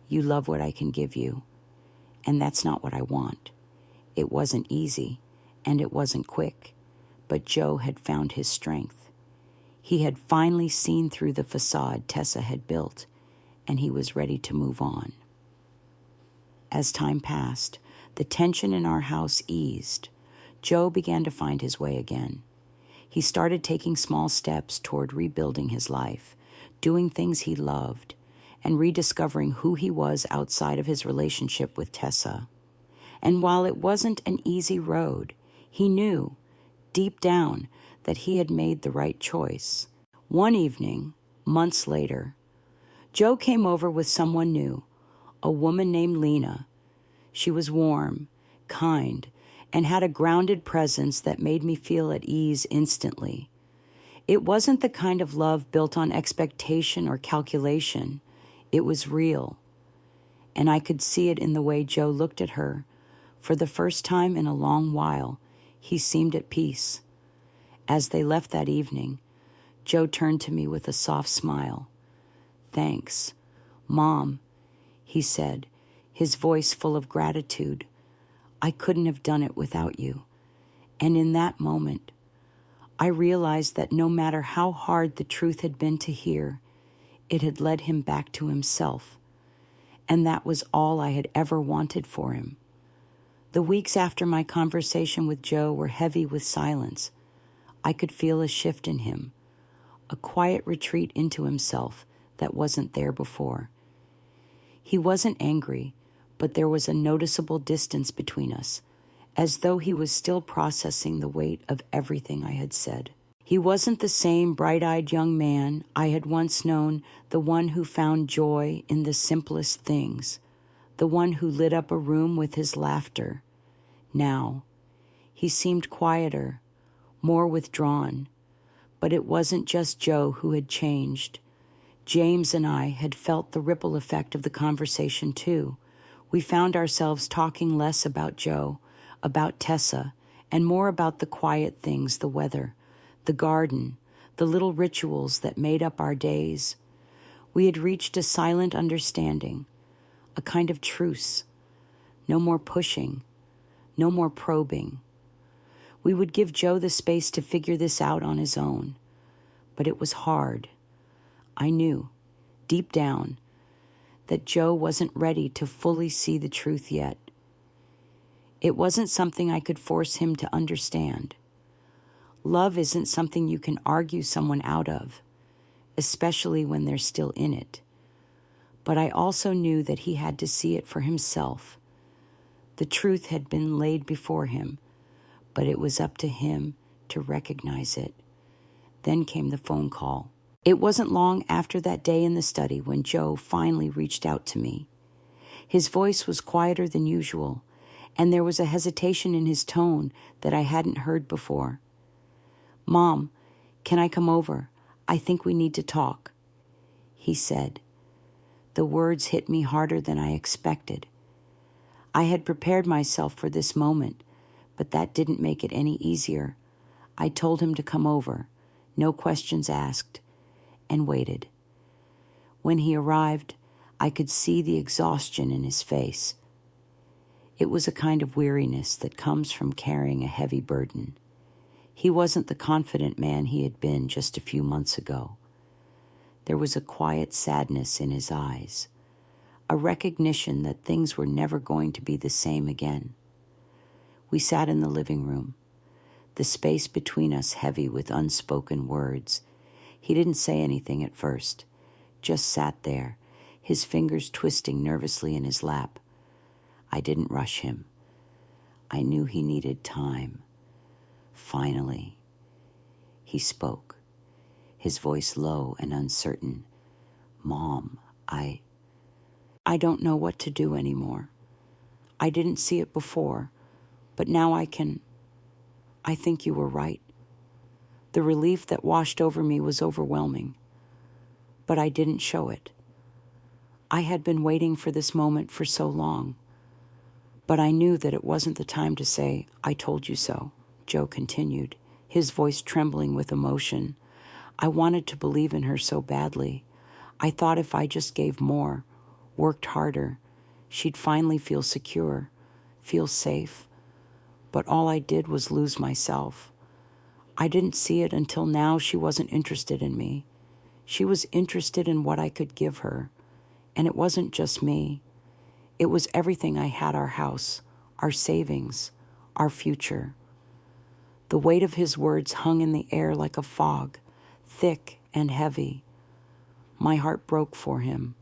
"You love what I can give you. And that's not what I want." It wasn't easy, and it wasn't quick, but Joe had found his strength. He had finally seen through the facade Tessa had built, and he was ready to move on. As time passed, the tension in our house eased. Joe began to find his way again. He started taking small steps toward rebuilding his life, doing things he loved, and rediscovering who he was outside of his relationship with Tessa. And while it wasn't an easy road, he knew, deep down, that he had made the right choice. One evening, months later, Joe came over with someone new, a woman named Lena. She was warm, kind, and had a grounded presence that made me feel at ease instantly. It wasn't the kind of love built on expectation or calculation. It was real. And I could see it in the way Joe looked at her. For the first time in a long while, he seemed at peace. As they left that evening, Joe turned to me with a soft smile. "Thanks, Mom," he said, his voice full of gratitude. "I couldn't have done it without you." And in that moment, I realized that no matter how hard the truth had been to hear, it had led him back to himself. And that was all I had ever wanted for him. The weeks after my conversation with Joe were heavy with silence. I could feel a shift in him, a quiet retreat into himself that wasn't there before. He wasn't angry, but there was a noticeable distance between us, as though he was still processing the weight of everything I had said. He wasn't the same bright-eyed young man I had once known, the one who found joy in the simplest things, the one who lit up a room with his laughter. Now, he seemed quieter, more withdrawn. But it wasn't just Joe who had changed. James and I had felt the ripple effect of the conversation too. We found ourselves talking less about Joe, about Tessa, and more about the quiet things, the weather, the garden, the little rituals that made up our days. We had reached a silent understanding, a kind of truce. No more pushing, no more probing. We would give Joe the space to figure this out on his own. But it was hard. I knew, deep down, that Joe wasn't ready to fully see the truth yet. It wasn't something I could force him to understand. Love isn't something you can argue someone out of, especially when they're still in it. But I also knew that he had to see it for himself. The truth had been laid before him, but it was up to him to recognize it. Then came the phone call. It wasn't long after that day in the study when Joe finally reached out to me. His voice was quieter than usual, and there was a hesitation in his tone that I hadn't heard before. "Mom, can I come over? I think we need to talk," he said. The words hit me harder than I expected. I had prepared myself for this moment, but that didn't make it any easier. I told him to come over, no questions asked, and waited. When he arrived, I could see the exhaustion in his face. It was a kind of weariness that comes from carrying a heavy burden. He wasn't the confident man he had been just a few months ago. There was a quiet sadness in his eyes, a recognition that things were never going to be the same again. We sat in the living room, the space between us heavy with unspoken words. He didn't say anything at first, just sat there, his fingers twisting nervously in his lap. I didn't rush him. I knew he needed time. Finally, he spoke, his voice low and uncertain. Mom, I don't know what to do anymore. I didn't see it before, but now I can. I think you were right. The relief that washed over me was overwhelming, but I didn't show it. I had been waiting for this moment for so long, but I knew that it wasn't the time to say, I told you so, Joe continued, his voice trembling with emotion. I wanted to believe in her so badly. I thought if I just gave more, worked harder, she'd finally feel secure, feel safe. But all I did was lose myself. I didn't see it until now. She wasn't interested in me. She was interested in what I could give her. And it wasn't just me. It was everything I had, our house, our savings, our future. The weight of his words hung in the air like a fog, thick and heavy. My heart broke for him.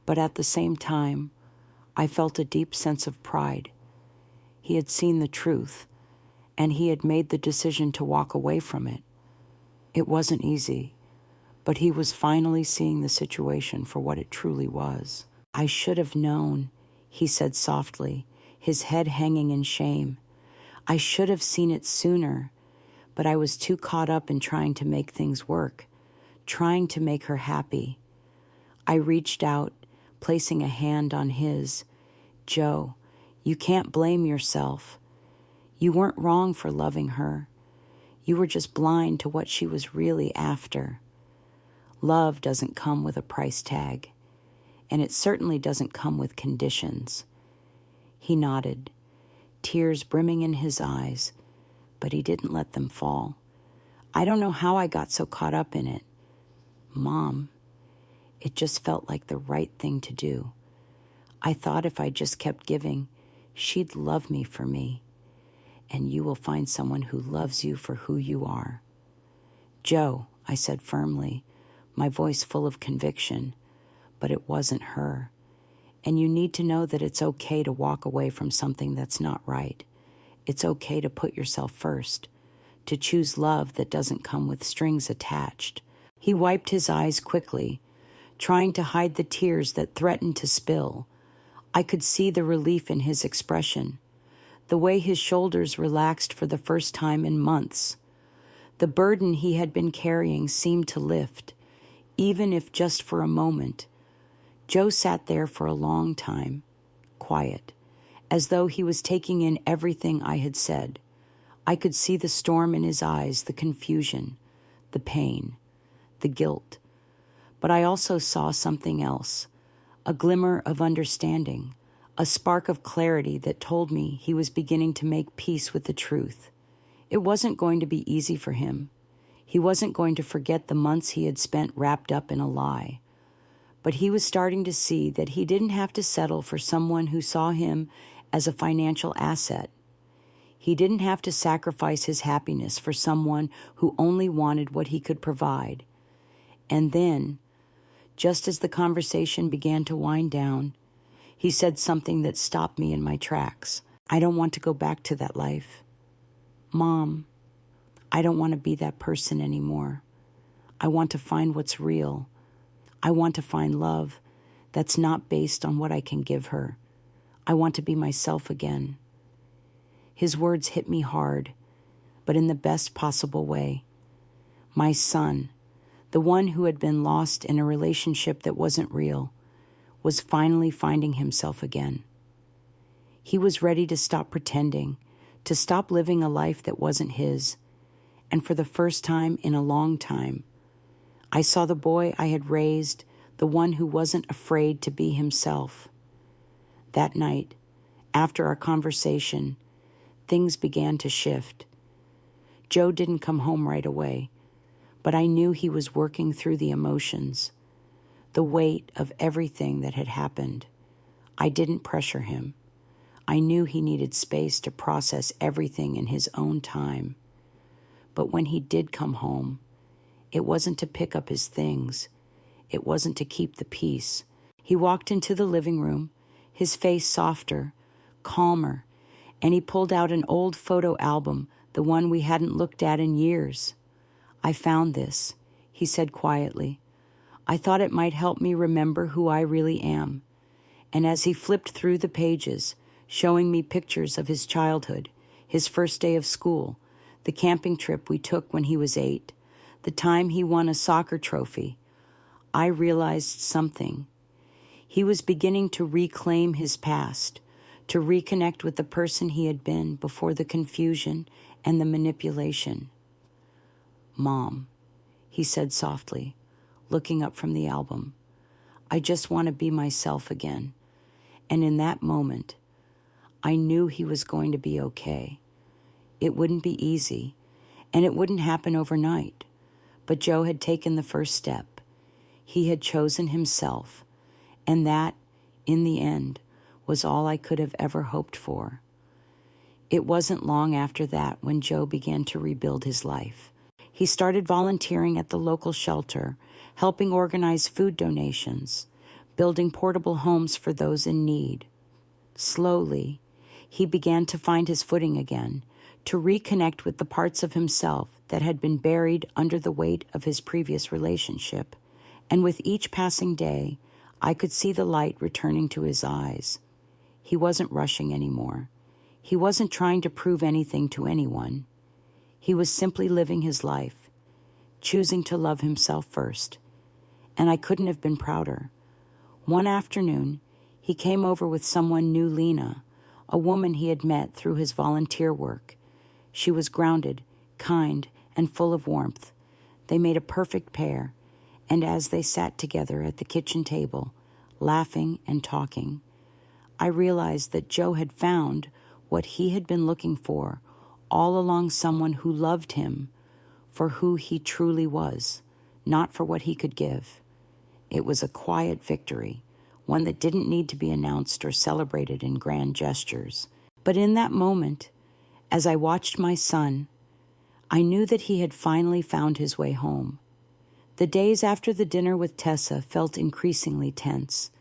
But at the same time, I felt a deep sense of pride. He had seen the truth, and he had made the decision to walk away from it. It wasn't easy, but he was finally seeing the situation for what it truly was. I should have known, he said softly, his head hanging in shame. I should have seen it sooner, but I was too caught up in trying to make things work, trying to make her happy. I reached out, placing a hand on his. Joe, you can't blame yourself. You weren't wrong for loving her. You were just blind to what she was really after. Love doesn't come with a price tag, and it certainly doesn't come with conditions. He nodded, tears brimming in his eyes, but he didn't let them fall. I don't know how I got so caught up in it. Mom, it just felt like the right thing to do. I thought if I just kept giving, she'd love me for me. And you will find someone who loves you for who you are. Joe, I said firmly, my voice full of conviction, but it wasn't her. And you need to know that it's okay to walk away from something that's not right. It's okay to put yourself first, to choose love that doesn't come with strings attached. He wiped his eyes quickly, trying to hide the tears that threatened to spill. I could see the relief in his expression, the way his shoulders relaxed for the first time in months. The burden he had been carrying seemed to lift, even if just for a moment. Joe sat there for a long time, quiet, as though he was taking in everything I had said. I could see the storm in his eyes, the confusion, the pain, the guilt. But I also saw something else, a glimmer of understanding, a spark of clarity that told me he was beginning to make peace with the truth. It wasn't going to be easy for him. He wasn't going to forget the months he had spent wrapped up in a lie. But he was starting to see that he didn't have to settle for someone who saw him as a financial asset. He didn't have to sacrifice his happiness for someone who only wanted what he could provide. And then, just as the conversation began to wind down, he said something that stopped me in my tracks. I don't want to go back to that life. Mom, I don't want to be that person anymore. I want to find what's real. I want to find love that's not based on what I can give her. I want to be myself again. His words hit me hard, but in the best possible way. My son, the one who had been lost in a relationship that wasn't real, was finally finding himself again. He was ready to stop pretending, to stop living a life that wasn't his. And for the first time in a long time, I saw the boy I had raised, the one who wasn't afraid to be himself. That night, after our conversation, things began to shift. Joe didn't come home right away, but I knew he was working through the emotions, the weight of everything that had happened. I didn't pressure him. I knew he needed space to process everything in his own time. But when he did come home, it wasn't to pick up his things. It wasn't to keep the peace. He walked into the living room, his face softer, calmer, and he pulled out an old photo album, the one we hadn't looked at in years. "I found this," he said quietly. "I thought it might help me remember who I really am." And as he flipped through the pages, showing me pictures of his childhood, his first day of school, the camping trip we took when he was 8, the time he won a soccer trophy, I realized something. He was beginning to reclaim his past, to reconnect with the person he had been before the confusion and the manipulation. "Mom," he said softly, looking up from the album, "I just want to be myself again." And in that moment, I knew he was going to be okay. It wouldn't be easy, and it wouldn't happen overnight. But Joe had taken the first step. He had chosen himself, and that, in the end, was all I could have ever hoped for. It wasn't long after that when Joe began to rebuild his life. He started volunteering at the local shelter, helping organize food donations, building portable homes for those in need. Slowly, he began to find his footing again, to reconnect with the parts of himself that had been buried under the weight of his previous relationship. And with each passing day, I could see the light returning to his eyes. He wasn't rushing anymore. He wasn't trying to prove anything to anyone. He was simply living his life, choosing to love himself first. And I couldn't have been prouder. One afternoon, he came over with someone new, Lena, a woman he had met through his volunteer work. She was grounded, kind, and full of warmth. They made a perfect pair, and as they sat together at the kitchen table, laughing and talking, I realized that Joe had found what he had been looking for all along, someone who loved him for who he truly was, not for what he could give. It was a quiet victory, one that didn't need to be announced or celebrated in grand gestures. But in that moment, as I watched my son, I knew that he had finally found his way home. The days after the dinner with Tessa felt increasingly tense.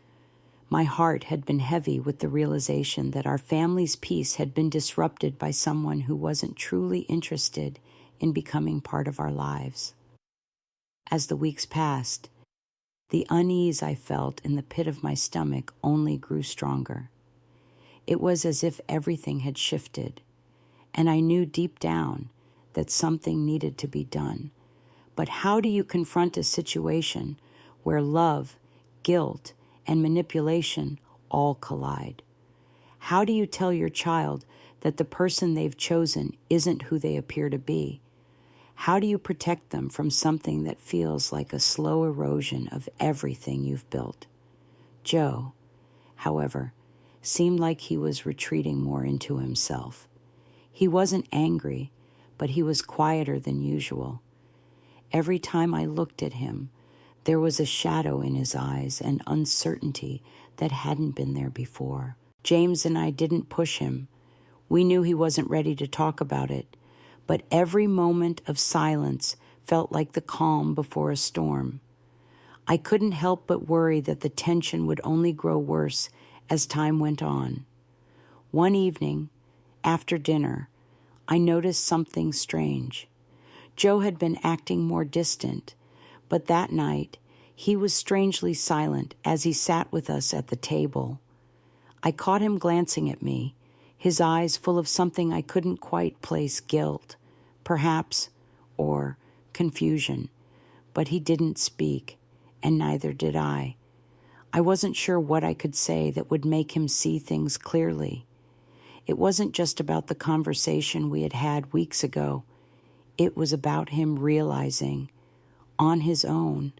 My heart had been heavy with the realization that our family's peace had been disrupted by someone who wasn't truly interested in becoming part of our lives. As the weeks passed, the unease I felt in the pit of my stomach only grew stronger. It was as if everything had shifted, and I knew deep down that something needed to be done. But how do you confront a situation where love, guilt, and manipulation all collide? How do you tell your child that the person they've chosen isn't who they appear to be? How do you protect them from something that feels like a slow erosion of everything you've built? Joe, however, seemed like he was retreating more into himself. He wasn't angry, but he was quieter than usual. Every time I looked at him, there was a shadow in his eyes and uncertainty that hadn't been there before. James and I didn't push him. We knew he wasn't ready to talk about it, but every moment of silence felt like the calm before a storm. I couldn't help but worry that the tension would only grow worse as time went on. One evening, after dinner, I noticed something strange. Joe had been acting more distant, but that night he was strangely silent as he sat with us at the table. I caught him glancing at me, his eyes full of something I couldn't quite place: guilt, perhaps, or confusion. But he didn't speak, and neither did I. I wasn't sure what I could say that would make him see things clearly. It wasn't just about the conversation we had had weeks ago. It was about him realizing, on his own,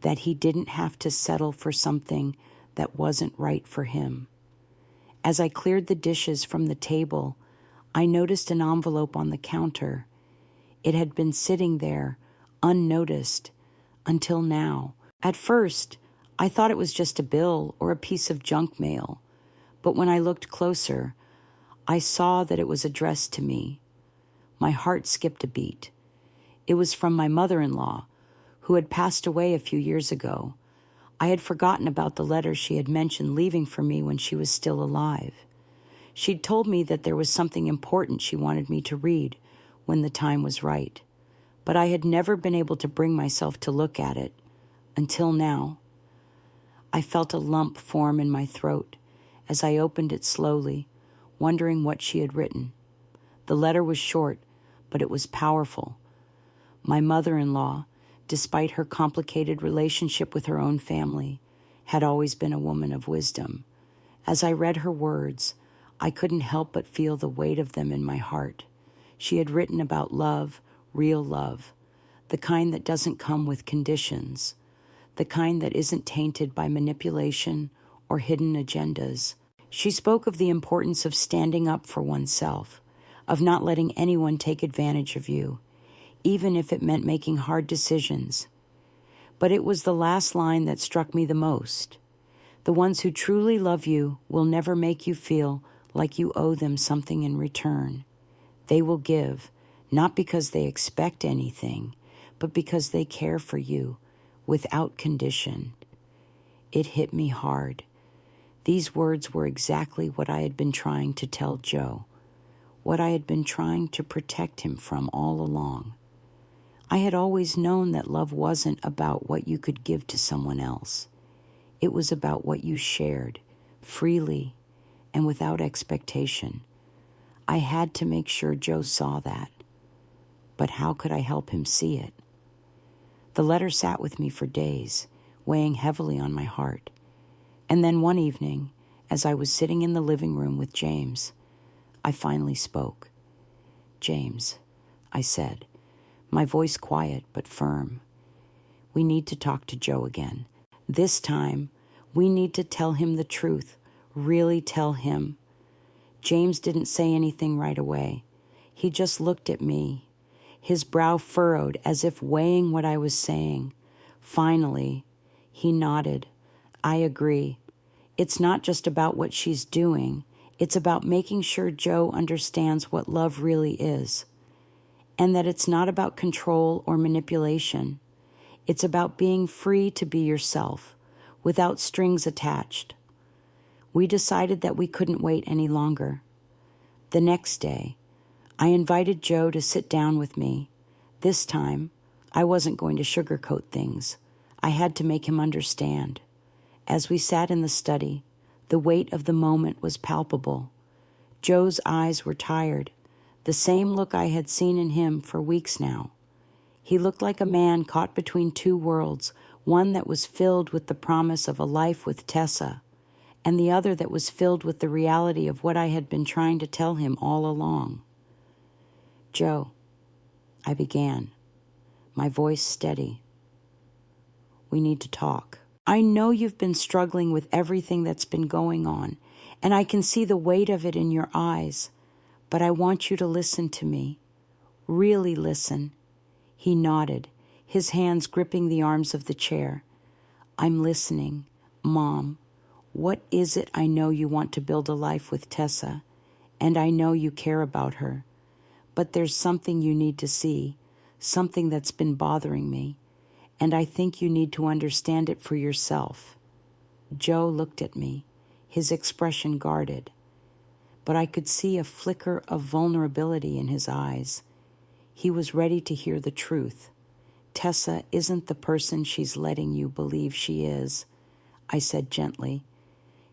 that he didn't have to settle for something that wasn't right for him. As I cleared the dishes from the table, I noticed an envelope on the counter. It had been sitting there, unnoticed, until now. At first, I thought it was just a bill or a piece of junk mail, but when I looked closer, I saw that it was addressed to me. My heart skipped a beat. It was from my mother-in-law, who had passed away a few years ago. I had forgotten about the letter she had mentioned leaving for me when she was still alive. She'd told me that there was something important she wanted me to read when the time was right, but I had never been able to bring myself to look at it until now. I felt a lump form in my throat as I opened it slowly, wondering what she had written. The letter was short, but it was powerful. My mother-in-law, despite her complicated relationship with her own family, had always been a woman of wisdom. As I read her words, I couldn't help but feel the weight of them in my heart. She had written about love, real love, the kind that doesn't come with conditions, the kind that isn't tainted by manipulation or hidden agendas. She spoke of the importance of standing up for oneself, of not letting anyone take advantage of you, even if it meant making hard decisions. But it was the last line that struck me the most. The ones who truly love you will never make you feel like you owe them something in return. They will give, not because they expect anything, but because they care for you, without condition. It hit me hard. These words were exactly what I had been trying to tell Joe, what I had been trying to protect him from all along. I had always known that love wasn't about what you could give to someone else. It was about what you shared, freely and without expectation. I had to make sure Joe saw that. But how could I help him see it? The letter sat with me for days, weighing heavily on my heart. And then one evening, as I was sitting in the living room with James, I finally spoke. "James," I said, my voice quiet but firm. "We need to talk to Joe again. This time, we need to tell him the truth, really tell him." James didn't say anything right away. He just looked at me, his brow furrowed as if weighing what I was saying. Finally, he nodded. "I agree. It's not just about what she's doing. It's about making sure Joe understands what love really is, and that it's not about control or manipulation. It's about being free to be yourself, without strings attached." We decided that we couldn't wait any longer. The next day, I invited Joe to sit down with me. This time, I wasn't going to sugarcoat things. I had to make him understand. As we sat in the study, the weight of the moment was palpable. Joe's eyes were tired, the same look I had seen in him for weeks now. He looked like a man caught between two worlds, one that was filled with the promise of a life with Tessa, and the other that was filled with the reality of what I had been trying to tell him all along. "Joe," I began, my voice steady, "we need to talk. I know you've been struggling with everything that's been going on, and I can see the weight of it in your eyes, but I want you to listen to me. Really listen." He nodded, his hands gripping the arms of the chair. "I'm listening, Mom. What is it? I know you want to build a life with Tessa, and I know you care about her. But there's something you need to see, something that's been bothering me, and I think you need to understand it for yourself." Joe looked at me, his expression guarded, but I could see a flicker of vulnerability in his eyes. He was ready to hear the truth. "Tessa isn't the person she's letting you believe she is," I said gently.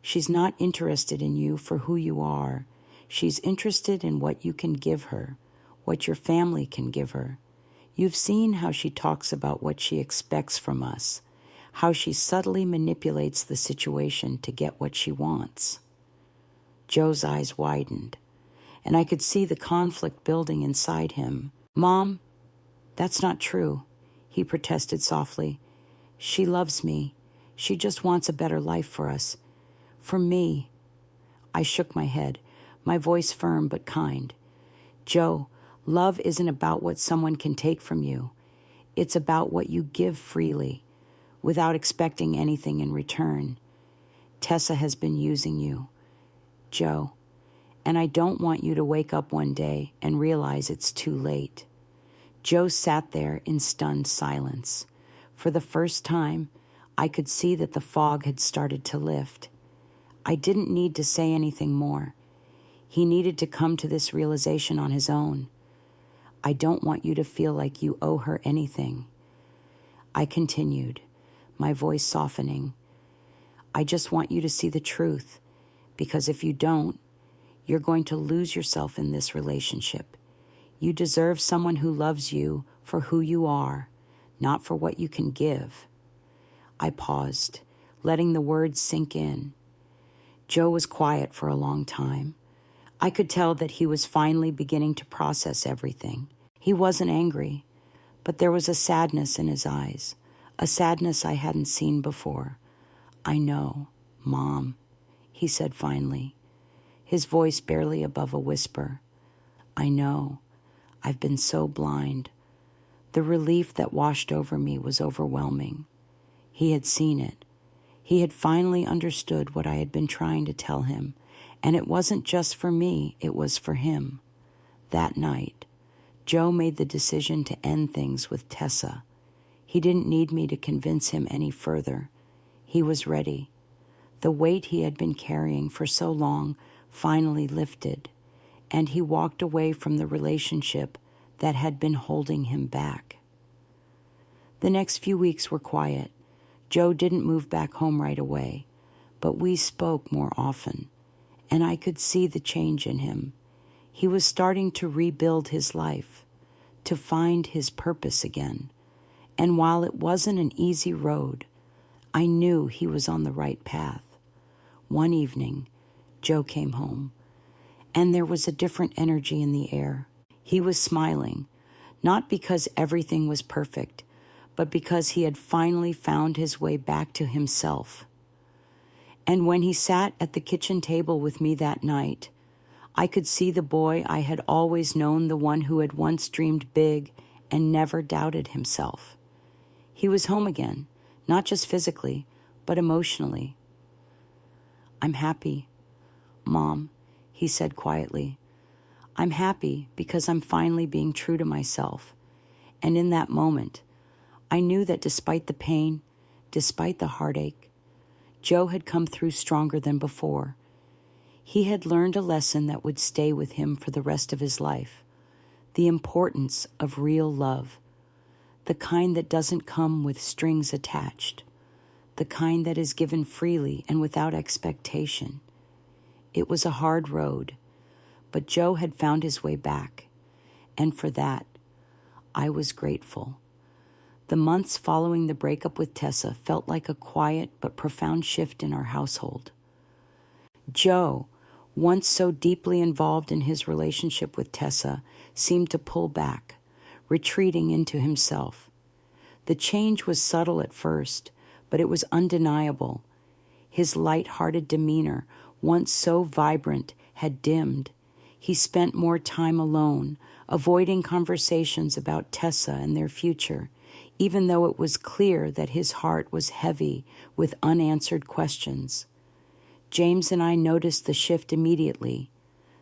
"She's not interested in you for who you are. She's interested in what you can give her, what your family can give her. You've seen how she talks about what she expects from us, how she subtly manipulates the situation to get what she wants." Joe's eyes widened, and I could see the conflict building inside him. "Mom, that's not true," he protested softly. "She loves me. She just wants a better life for us. For me." I shook my head, my voice firm but kind. "Joe, love isn't about what someone can take from you. It's about what you give freely, without expecting anything in return. Tessa has been using you, Joe, and I don't want you to wake up one day and realize it's too late." Joe sat there in stunned silence. For the first time, I could see that the fog had started to lift. I didn't need to say anything more. He needed to come to this realization on his own. I don't want you to feel like you owe her anything. I continued, my voice softening. I just want you to see the truth, because if you don't, you're going to lose yourself in this relationship. You deserve someone who loves you for who you are, not for what you can give. I paused, letting the words sink in. Joe was quiet for a long time. I could tell that he was finally beginning to process everything. He wasn't angry, but there was a sadness in his eyes, a sadness I hadn't seen before. I know, Mom, he said finally, his voice barely above a whisper. I know. I've been so blind. The relief that washed over me was overwhelming. He had seen it. He had finally understood what I had been trying to tell him, and it wasn't just for me, it was for him. That night, Joe made the decision to end things with Tessa. He didn't need me to convince him any further. He was ready. The weight he had been carrying for so long finally lifted, and he walked away from the relationship that had been holding him back. The next few weeks were quiet. Joe didn't move back home right away, but we spoke more often, and I could see the change in him. He was starting to rebuild his life, to find his purpose again, and while it wasn't an easy road, I knew he was on the right path. One evening, Joe came home, and there was a different energy in the air. He was smiling, not because everything was perfect, but because he had finally found his way back to himself. And when he sat at the kitchen table with me that night, I could see the boy I had always known, the one who had once dreamed big and never doubted himself. He was home again, not just physically, but emotionally. I'm happy, Mom, he said quietly. I'm happy because I'm finally being true to myself. And in that moment, I knew that despite the pain, despite the heartache, Joe had come through stronger than before. He had learned a lesson that would stay with him for the rest of his life, the importance of real love, the kind that doesn't come with strings attached, the kind that is given freely and without expectation. It was a hard road, but Joe had found his way back, and for that, I was grateful. The months following the breakup with Tessa felt like a quiet but profound shift in our household. Joe, once so deeply involved in his relationship with Tessa, seemed to pull back, retreating into himself. The change was subtle at first, but it was undeniable. His light-hearted demeanor, once so vibrant, had dimmed. He spent more time alone, avoiding conversations about Tessa and their future, even though it was clear that his heart was heavy with unanswered questions. James and I noticed the shift immediately.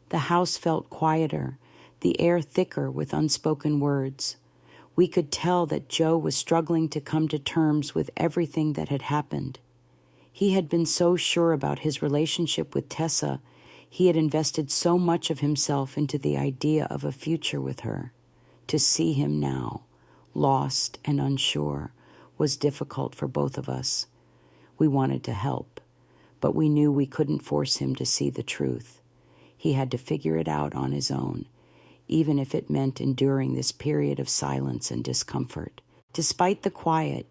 The house felt quieter, the air thicker with unspoken words. We could tell that Joe was struggling to come to terms with everything that had happened. He had been so sure about his relationship with Tessa. He had invested so much of himself into the idea of a future with her. To see him now, lost and unsure, was difficult for both of us. We wanted to help, but we knew we couldn't force him to see the truth. He had to figure it out on his own, even if it meant enduring this period of silence and discomfort. Despite the quiet,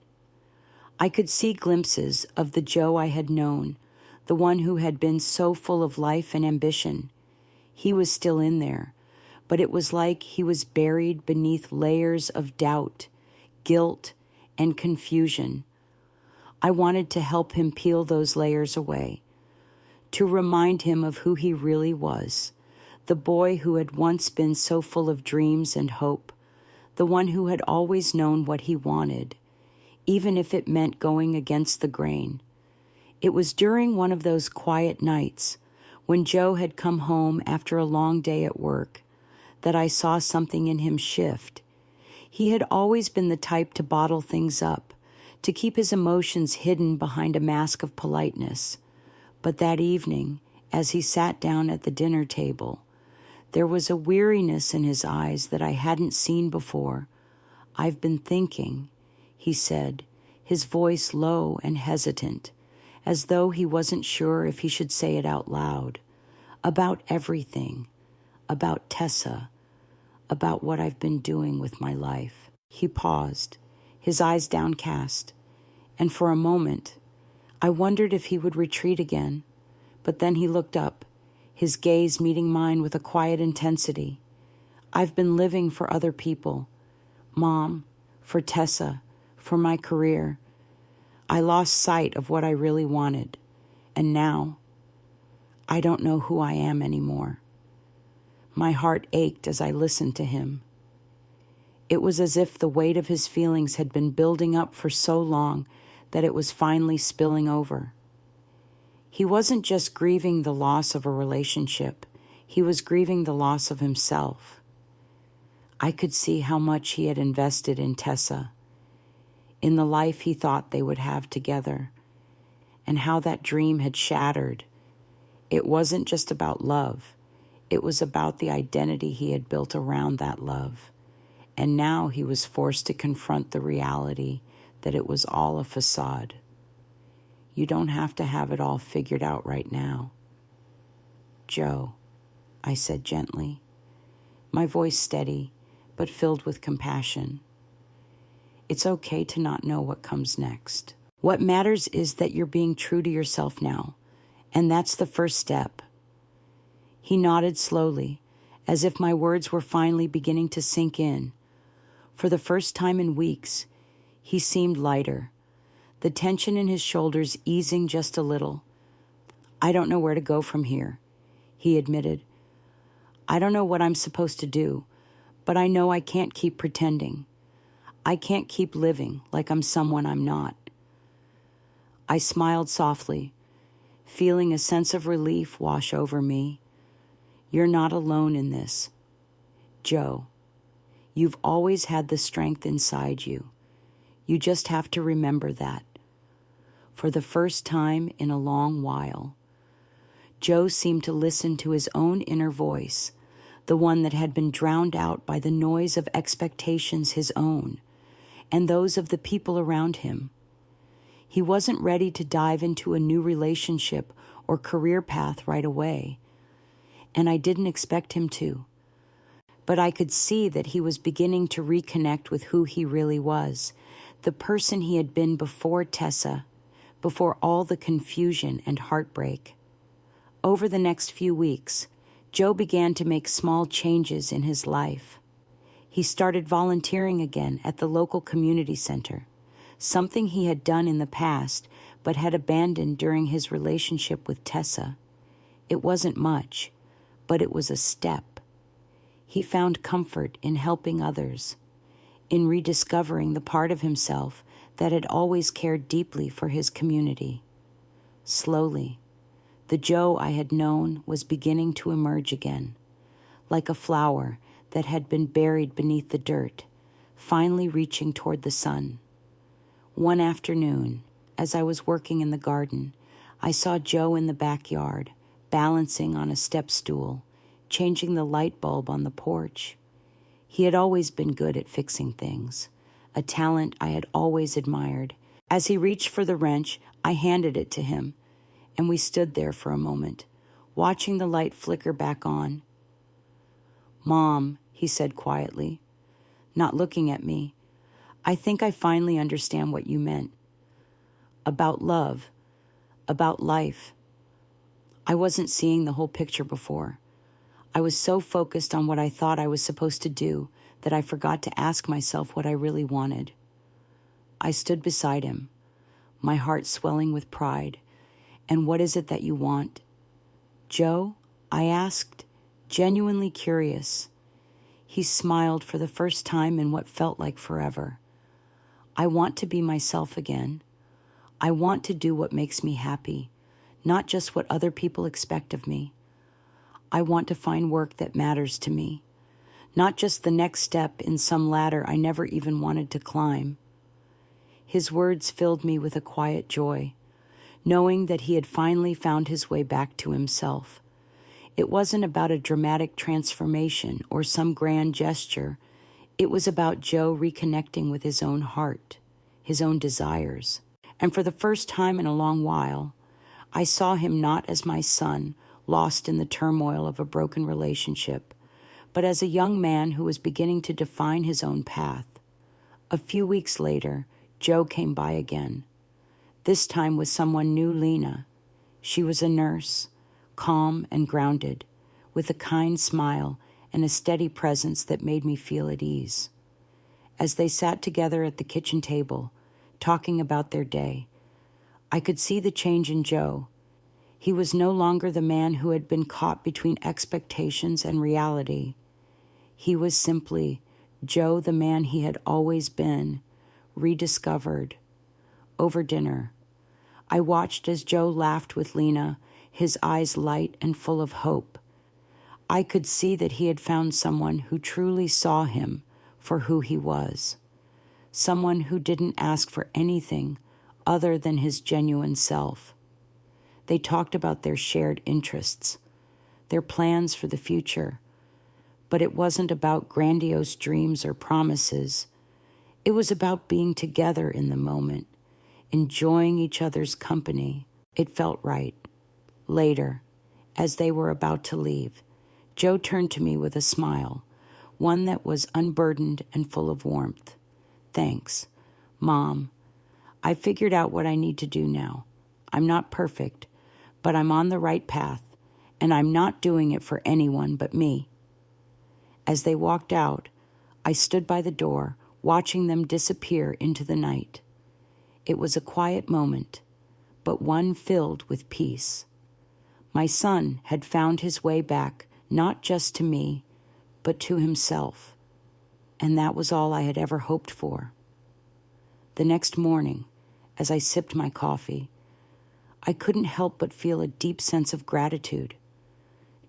I could see glimpses of the Joe I had known, the one who had been so full of life and ambition. He was still in there, but it was like he was buried beneath layers of doubt, guilt, and confusion. I wanted to help him peel those layers away, to remind him of who he really was, the boy who had once been so full of dreams and hope, the one who had always known what he wanted, even if it meant going against the grain. It was during one of those quiet nights, when Joe had come home after a long day at work, that I saw something in him shift. He had always been the type to bottle things up, to keep his emotions hidden behind a mask of politeness. But that evening, as he sat down at the dinner table, there was a weariness in his eyes that I hadn't seen before. "I've been thinking," he said, his voice low and hesitant, as though he wasn't sure if he should say it out loud, "about everything, about Tessa, about what I've been doing with my life." He paused, his eyes downcast, and for a moment I wondered if he would retreat again, but then he looked up, his gaze meeting mine with a quiet intensity. "I've been living for other people, Mom, for Tessa, for my career. I lost sight of what I really wanted, and now I don't know who I am anymore." My heart ached as I listened to him. It was as if the weight of his feelings had been building up for so long that it was finally spilling over. He wasn't just grieving the loss of a relationship, he was grieving the loss of himself. I could see how much he had invested in Tessa, in the life he thought they would have together, and how that dream had shattered. It wasn't just about love, it was about the identity he had built around that love. And now he was forced to confront the reality that it was all a facade. "You don't have to have it all figured out right now." "Joe," I said gently, my voice steady but filled with compassion. "It's okay to not know what comes next. What matters is that you're being true to yourself now, and that's the first step." He nodded slowly, as if my words were finally beginning to sink in. For the first time in weeks, he seemed lighter, the tension in his shoulders easing just a little. "I don't know where to go from here," he admitted. "I don't know what I'm supposed to do, but I know I can't keep pretending. I can't keep living like I'm someone I'm not." I smiled softly, feeling a sense of relief wash over me. "You're not alone in this, Joe. You've always had the strength inside you. You just have to remember that." For the first time in a long while, Joe seemed to listen to his own inner voice, the one that had been drowned out by the noise of expectations his own, and those of the people around him. He wasn't ready to dive into a new relationship or career path right away, and I didn't expect him to. But I could see that he was beginning to reconnect with who he really was, the person he had been before Tessa, before all the confusion and heartbreak. Over the next few weeks, Joe began to make small changes in his life. He started volunteering again at the local community center, something he had done in the past but had abandoned during his relationship with Tessa. It wasn't much, but it was a step. He found comfort in helping others, in rediscovering the part of himself that had always cared deeply for his community. Slowly, the Joe I had known was beginning to emerge again, like a flower that had been buried beneath the dirt, finally reaching toward the sun. One afternoon, as I was working in the garden, I saw Joe in the backyard, balancing on a step stool, changing the light bulb on the porch. He had always been good at fixing things, a talent I had always admired. As he reached for the wrench, I handed it to him, and we stood there for a moment, watching the light flicker back on. "Mom," he said quietly, not looking at me, "I think I finally understand what you meant. About love, about life. I wasn't seeing the whole picture before. I was so focused on what I thought I was supposed to do that I forgot to ask myself what I really wanted." I stood beside him, my heart swelling with pride. "And what is it that you want, Joe?" I asked, genuinely curious. He smiled for the first time in what felt like forever. "I want to be myself again. I want to do what makes me happy, not just what other people expect of me. I want to find work that matters to me, not just the next step in some ladder I never even wanted to climb." His words filled me with a quiet joy, knowing that he had finally found his way back to himself. It wasn't about a dramatic transformation or some grand gesture. It was about Joe reconnecting with his own heart, his own desires. And for the first time in a long while, I saw him not as my son, lost in the turmoil of a broken relationship, but as a young man who was beginning to define his own path. A few weeks later, Joe came by again, this time with someone new, Lena. She was a nurse, calm and grounded, with a kind smile and a steady presence that made me feel at ease. As they sat together at the kitchen table, talking about their day, I could see the change in Joe. He was no longer the man who had been caught between expectations and reality. He was simply Joe, the man he had always been, rediscovered. Over dinner, I watched as Joe laughed with Lena, his eyes light and full of hope. I could see that he had found someone who truly saw him for who he was, someone who didn't ask for anything other than his genuine self. They talked about their shared interests, their plans for the future, but it wasn't about grandiose dreams or promises. It was about being together in the moment, enjoying each other's company. It felt right. Later, as they were about to leave, Joe turned to me with a smile, one that was unburdened and full of warmth. "Thanks, Mom. I figured out what I need to do now. I'm not perfect, but I'm on the right path, and I'm not doing it for anyone but me." As they walked out, I stood by the door, watching them disappear into the night. It was a quiet moment, but one filled with peace. My son had found his way back, not just to me, but to himself, and that was all I had ever hoped for. The next morning, as I sipped my coffee, I couldn't help but feel a deep sense of gratitude.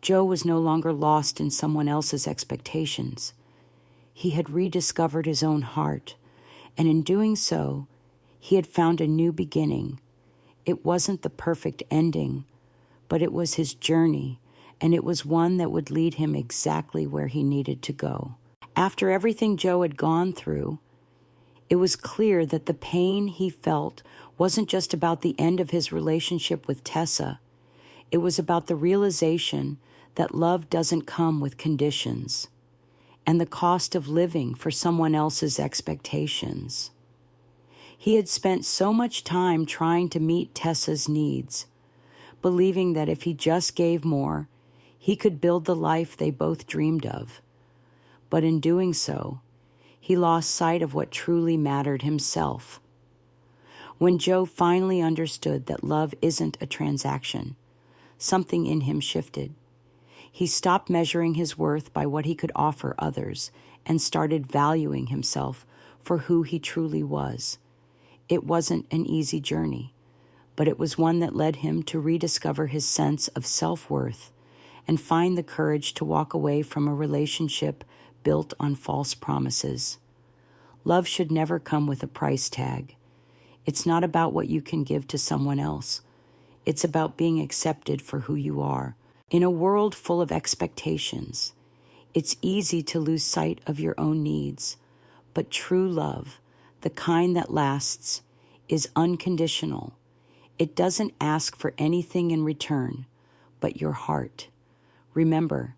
Joe was no longer lost in someone else's expectations. He had rediscovered his own heart, and in doing so, he had found a new beginning. It wasn't the perfect ending, but it was his journey, and it was one that would lead him exactly where he needed to go. After everything Joe had gone through, it was clear that the pain he felt wasn't just about the end of his relationship with Tessa. It was about the realization that love doesn't come with conditions, and the cost of living for someone else's expectations. He had spent so much time trying to meet Tessa's needs, believing that if he just gave more, he could build the life they both dreamed of. But in doing so, he lost sight of what truly mattered himself. When Joe finally understood that love isn't a transaction, something in him shifted. He stopped measuring his worth by what he could offer others and started valuing himself for who he truly was. It wasn't an easy journey, but it was one that led him to rediscover his sense of self-worth and find the courage to walk away from a relationship built on false promises. Love should never come with a price tag. It's not about what you can give to someone else. It's about being accepted for who you are. In a world full of expectations, it's easy to lose sight of your own needs, but true love, the kind that lasts, is unconditional. It doesn't ask for anything in return, but your heart. Remember,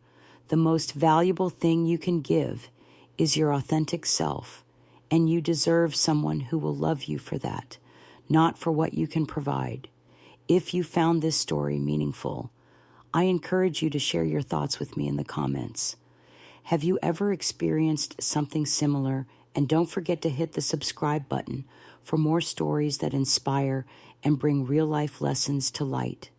the most valuable thing you can give is your authentic self, and you deserve someone who will love you for that, not for what you can provide. If you found this story meaningful, I encourage you to share your thoughts with me in the comments. Have you ever experienced something similar? And don't forget to hit the subscribe button for more stories that inspire and bring real-life lessons to light.